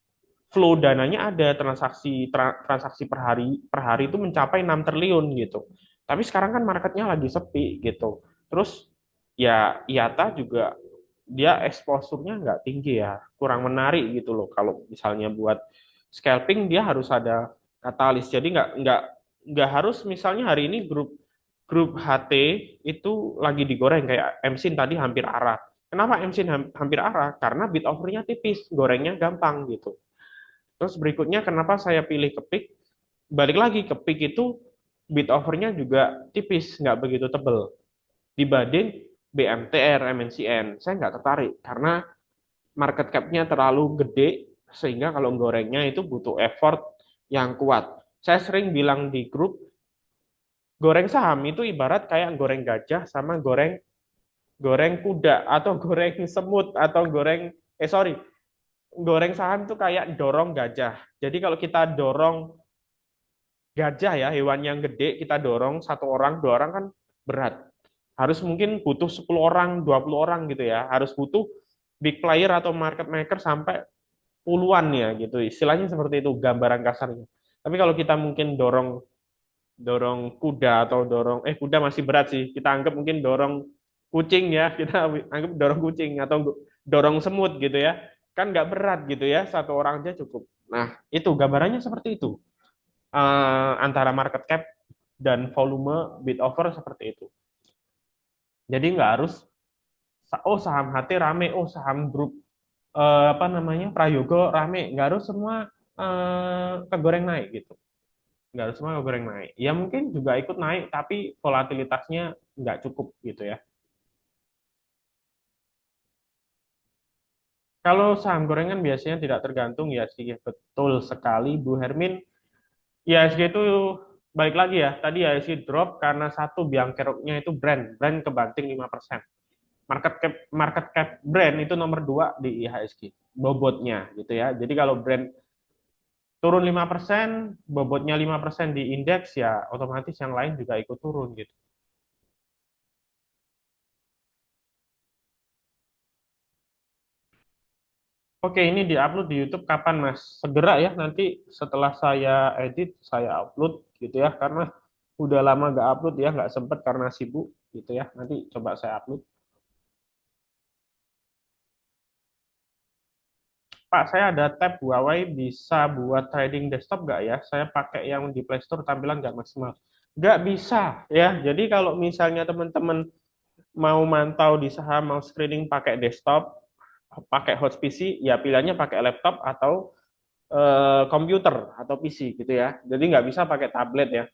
flow dananya ada transaksi per hari itu mencapai 6 triliun gitu. Tapi sekarang kan marketnya lagi sepi gitu. Terus ya IATA juga dia exposure-nya nggak tinggi ya, kurang menarik gitu loh. Kalau misalnya buat scalping dia harus ada katalis. Jadi nggak harus misalnya hari ini grup grup HT itu lagi digoreng kayak MSIN tadi hampir arah. Kenapa MSIN hampir arah? Karena bid offer-nya tipis, gorengnya gampang gitu. Terus berikutnya kenapa saya pilih kepik? Balik lagi kepik itu bid offernya juga tipis, nggak begitu tebel dibanding BMTR, MNCN. Saya nggak tertarik karena market cap-nya terlalu gede sehingga kalau gorengnya itu butuh effort yang kuat. Saya sering bilang di grup, goreng saham itu ibarat kayak goreng gajah sama goreng goreng kuda atau goreng semut atau sorry, goreng saham itu kayak dorong gajah. Jadi kalau kita dorong gajah ya, hewan yang gede, kita dorong satu orang, dua orang kan berat. Harus mungkin butuh 10 orang, 20 orang gitu ya. Harus butuh big player atau market maker sampai puluhan ya gitu. Istilahnya seperti itu gambaran kasarnya. Tapi kalau kita mungkin dorong dorong kuda atau kuda masih berat sih. Kita anggap mungkin dorong kucing ya, kita anggap dorong kucing atau dorong semut gitu ya. Kan nggak berat gitu ya, satu orang aja cukup. Nah, itu gambarannya seperti itu. Antara market cap dan volume bid offer seperti itu. Jadi nggak harus oh saham HT rame, oh saham grup apa namanya Prayogo rame, nggak harus semua kegoreng naik gitu. Nggak harus semua kegoreng naik. Ya mungkin juga ikut naik, tapi volatilitasnya nggak cukup gitu ya. Kalau saham gorengan biasanya tidak tergantung ya sih, betul sekali Bu Hermin. IHSG itu balik lagi ya, tadi IHSG drop karena satu biang keroknya itu brand kebanting 5%. Market cap brand itu nomor 2 di IHSG, bobotnya gitu ya. Jadi kalau brand turun 5%, bobotnya 5% di indeks ya otomatis yang lain juga ikut turun gitu. Oke, ini diupload di YouTube kapan, Mas? Segera ya, nanti setelah saya edit, saya upload gitu ya, karena udah lama nggak upload ya, nggak sempet karena sibuk gitu ya. Nanti coba saya upload. Pak, saya ada tab Huawei bisa buat trading desktop nggak ya? Saya pakai yang di Play Store tampilan nggak maksimal. Nggak bisa ya. Jadi kalau misalnya teman-teman mau mantau di saham, mau screening pakai desktop, pakai host PC, ya pilihannya pakai laptop atau komputer atau PC gitu ya. Jadi nggak bisa pakai tablet ya.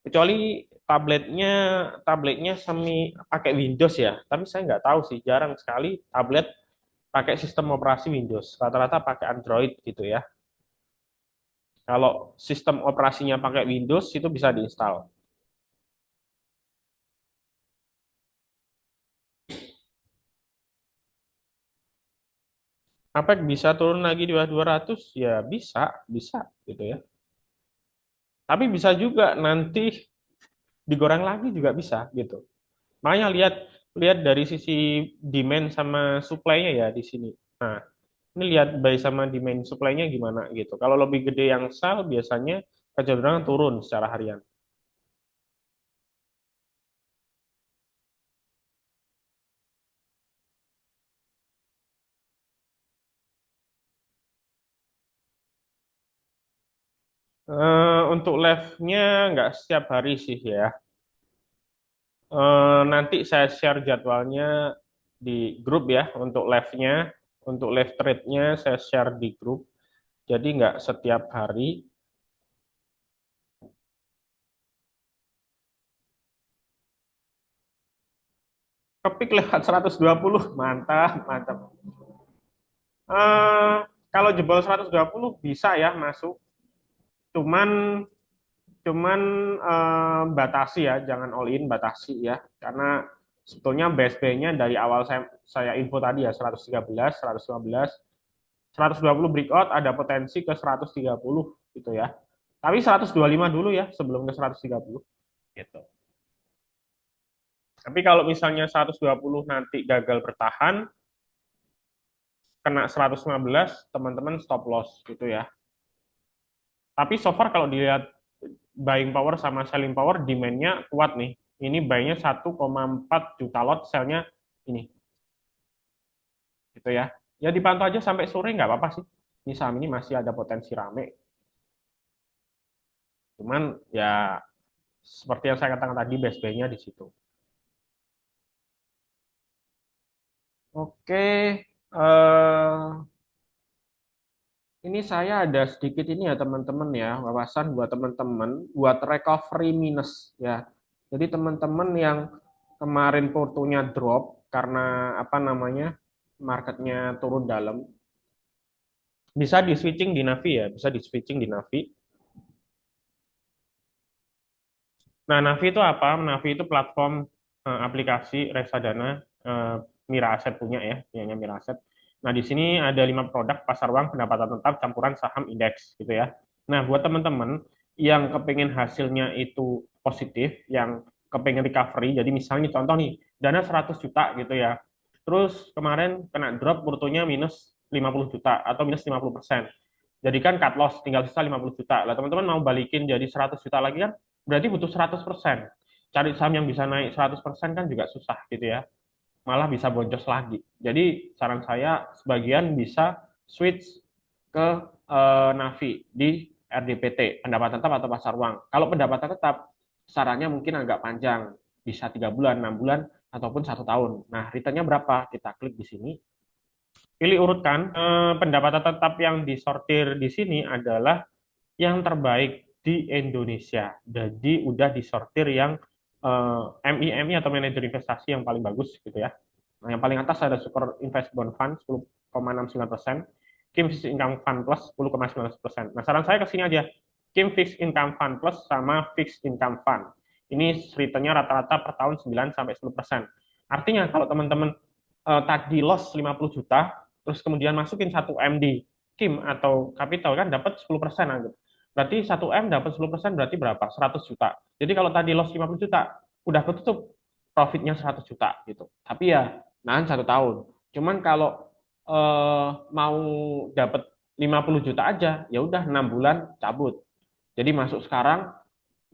Kecuali tabletnya tabletnya semi pakai Windows ya. Tapi saya nggak tahu sih, jarang sekali tablet pakai sistem operasi Windows. Rata-rata pakai Android gitu ya. Kalau sistem operasinya pakai Windows itu bisa diinstal. Apa bisa turun lagi di bawah 200? Ya bisa, bisa gitu ya. Tapi bisa juga nanti digoreng lagi juga bisa gitu. Makanya lihat lihat dari sisi demand sama supply-nya ya di sini. Nah, ini lihat buy sama demand supply-nya gimana gitu. Kalau lebih gede yang sell biasanya kecenderungan turun secara harian. Untuk live-nya nggak setiap hari sih ya. Nanti saya share jadwalnya di grup ya untuk live-nya. Untuk live trade-nya saya share di grup. Jadi nggak setiap hari. Kepik lewat 120, mantap, mantap. Eh, Kalau jebol 120 bisa ya masuk. Cuman cuman batasi ya, jangan all in, batasi ya. Karena sebetulnya base nya dari awal saya info tadi ya 113, 115, 120 breakout ada potensi ke 130 gitu ya. Tapi 125 dulu ya sebelum ke 130 gitu. Tapi kalau misalnya 120 nanti gagal bertahan, kena 115, teman-teman stop loss gitu ya. Tapi so far kalau dilihat buying power sama selling power, demand-nya kuat nih. Ini buy-nya 1,4 juta lot, sell-nya ini gitu ya. Ya dipantau aja sampai sore nggak apa-apa sih. Ini saham ini masih ada potensi rame. Cuman ya seperti yang saya katakan tadi, best buy-nya di situ. Oke, ini saya ada sedikit ini ya teman-teman ya, wawasan buat teman-teman, buat recovery minus ya. Jadi teman-teman yang kemarin portonya drop karena apa namanya, marketnya turun dalam, bisa di switching di Navi ya, bisa di switching di Navi. Nah, Navi itu apa? Navi itu platform aplikasi reksadana Mira Aset punya ya, punyanya Mira Aset. Nah, di sini ada 5 produk pasar uang pendapatan tetap campuran saham indeks gitu ya. Nah, buat teman-teman yang kepengen hasilnya itu positif, yang kepengen recovery, jadi misalnya contoh nih, dana 100 juta gitu ya. Terus kemarin kena drop portonya minus 50 juta atau minus 50%. Jadi kan cut loss tinggal sisa 50 juta. Lah teman-teman mau balikin jadi 100 juta lagi kan berarti butuh 100%. Cari saham yang bisa naik 100% kan juga susah gitu ya. Malah bisa boncos lagi. Jadi saran saya sebagian bisa switch ke Navi di RDPT, pendapatan tetap atau pasar uang. Kalau pendapatan tetap, sarannya mungkin agak panjang, bisa 3 bulan, 6 bulan, ataupun 1 tahun. Nah, returnnya berapa? Kita klik di sini, pilih urutkan. Pendapatan tetap yang disortir di sini adalah yang terbaik di Indonesia. Jadi udah disortir yang MI atau manajer investasi yang paling bagus gitu ya. Nah, yang paling atas ada Super Invest Bond Fund 10,69%, Kim Fixed Income Fund Plus 10,19%. Nah, saran saya ke sini aja. Kim Fixed Income Fund Plus sama Fixed Income Fund. Ini returnnya rata-rata per tahun 9 sampai 10%. Artinya kalau teman-teman tadi loss 50 juta, terus kemudian masukin 1 M di Kim atau Capital kan dapat 10% aja. Berarti 1 M dapat 10% berarti berapa? 100 juta. Jadi kalau tadi loss 50 juta, udah ketutup profitnya 100 juta gitu. Tapi ya nahan 1 tahun. Cuman kalau mau dapat 50 juta aja, ya udah 6 bulan cabut. Jadi masuk sekarang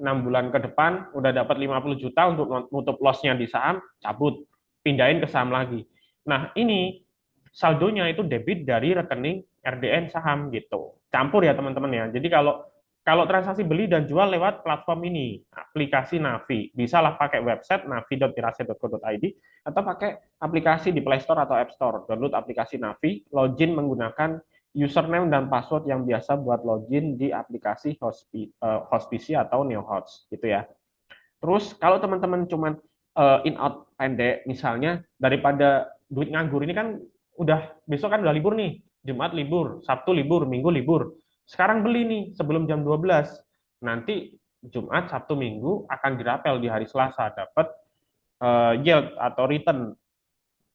6 bulan ke depan udah dapat 50 juta untuk nutup loss-nya di saham, cabut, pindahin ke saham lagi. Nah, ini saldonya itu debit dari rekening RDN saham gitu. Campur ya teman-teman ya. Jadi kalau kalau transaksi beli dan jual lewat platform ini, aplikasi Navi, bisa lah pakai website navi.mirase.co.id atau pakai aplikasi di Play Store atau App Store. Download aplikasi Navi, login menggunakan username dan password yang biasa buat login di aplikasi Hospici atau NeoHost gitu ya. Terus kalau teman-teman cuman in out pendek misalnya, daripada duit nganggur ini kan udah besok kan udah libur nih, Jumat libur, Sabtu libur, Minggu libur. Sekarang beli nih sebelum jam 12. Nanti Jumat, Sabtu, Minggu akan dirapel di hari Selasa dapat yield atau return.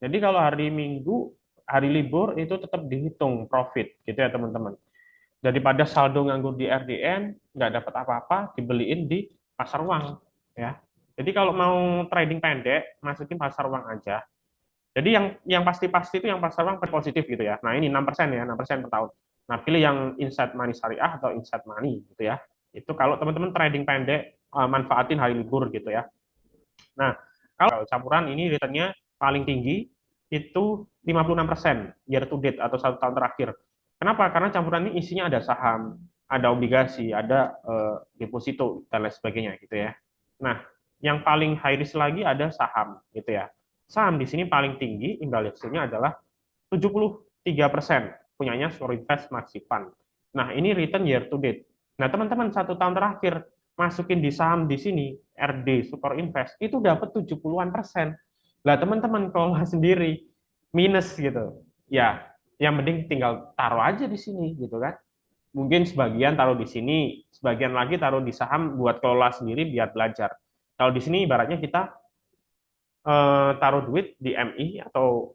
Jadi kalau hari Minggu, hari libur itu tetap dihitung profit gitu ya teman-teman. Daripada saldo nganggur di RDN, nggak dapat apa-apa, dibeliin di pasar uang ya. Jadi kalau mau trading pendek, masukin pasar uang aja. Jadi yang pasti-pasti itu yang pasar uang positif gitu ya. Nah ini 6% ya, 6% per tahun. Nah pilih yang Insight Money Syariah atau Insight Money gitu ya. Itu kalau teman-teman trading pendek, manfaatin hari libur gitu ya. Nah, kalau campuran ini returnnya paling tinggi itu 56% year to date atau 1 tahun terakhir. Kenapa? Karena campuran ini isinya ada saham, ada obligasi, ada deposito dan lain sebagainya gitu ya. Nah, yang paling high risk lagi ada saham gitu ya. Saham di sini paling tinggi imbal hasilnya adalah 73%, punyanya Sorinvest Maxipan. Nah, ini return year to date. Nah, teman-teman 1 tahun terakhir masukin di saham di sini RD Super Invest itu dapat 70-an%. Lah teman-teman kelola sendiri minus gitu. Ya, yang mending tinggal taruh aja di sini gitu kan. Mungkin sebagian taruh di sini, sebagian lagi taruh di saham buat kelola sendiri biar belajar. Kalau di sini ibaratnya kita taruh duit di MI atau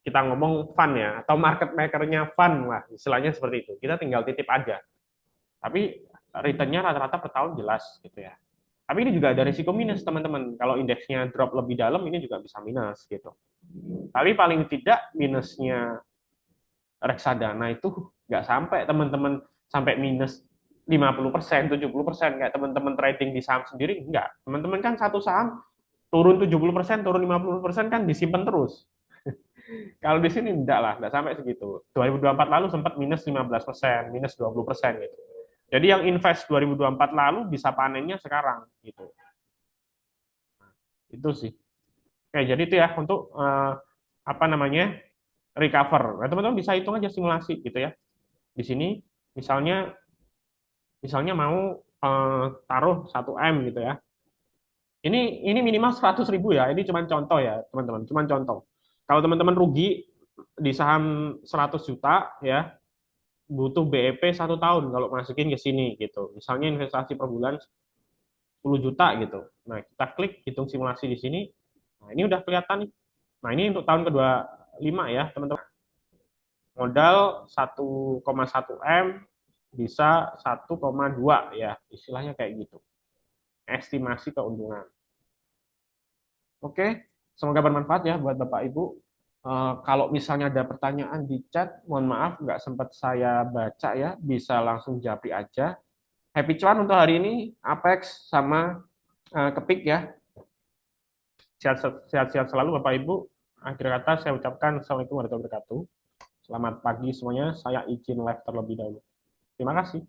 kita ngomong fund ya, atau market makernya fund lah, istilahnya seperti itu. Kita tinggal titip aja. Tapi returnnya rata-rata per tahun jelas gitu ya. Tapi ini juga ada risiko minus teman-teman. Kalau indeksnya drop lebih dalam, ini juga bisa minus gitu. Tapi paling tidak minusnya reksadana itu nggak sampai teman-teman sampai minus 50%, 70% kayak teman-teman trading di saham sendiri, enggak. Teman-teman kan satu saham turun 70%, turun 50% kan disimpan terus. Kalau di sini enggak lah, enggak sampai segitu. 2024 lalu sempat minus 15%, minus 20% gitu. Jadi yang invest 2024 lalu bisa panennya sekarang gitu. Itu sih. Oke, jadi itu ya untuk apa namanya? Recover. Nah, teman-teman bisa hitung aja simulasi gitu ya. Di sini misalnya misalnya mau taruh 1 M gitu ya. Ini minimal 100.000 ya. Ini cuma contoh ya, teman-teman. Cuma contoh. Kalau teman-teman rugi di saham 100 juta ya, butuh BEP 1 tahun kalau masukin ke sini gitu. Misalnya investasi per bulan 10 juta gitu. Nah, kita klik hitung simulasi di sini. Nah, ini udah kelihatan nih. Nah, ini untuk tahun kedua 5 ya, teman-teman. Modal 1,1 M bisa 1,2 ya, istilahnya kayak gitu. Estimasi keuntungan. Oke, semoga bermanfaat ya buat Bapak Ibu. Kalau misalnya ada pertanyaan di chat, mohon maaf nggak sempat saya baca ya, bisa langsung japri aja. Happy cuan untuk hari ini, Apex sama Kepik ya. Sehat-sehat selalu Bapak Ibu. Akhir kata saya ucapkan Assalamualaikum warahmatullahi wabarakatuh. Selamat pagi semuanya, saya izin live terlebih dahulu. Terima kasih.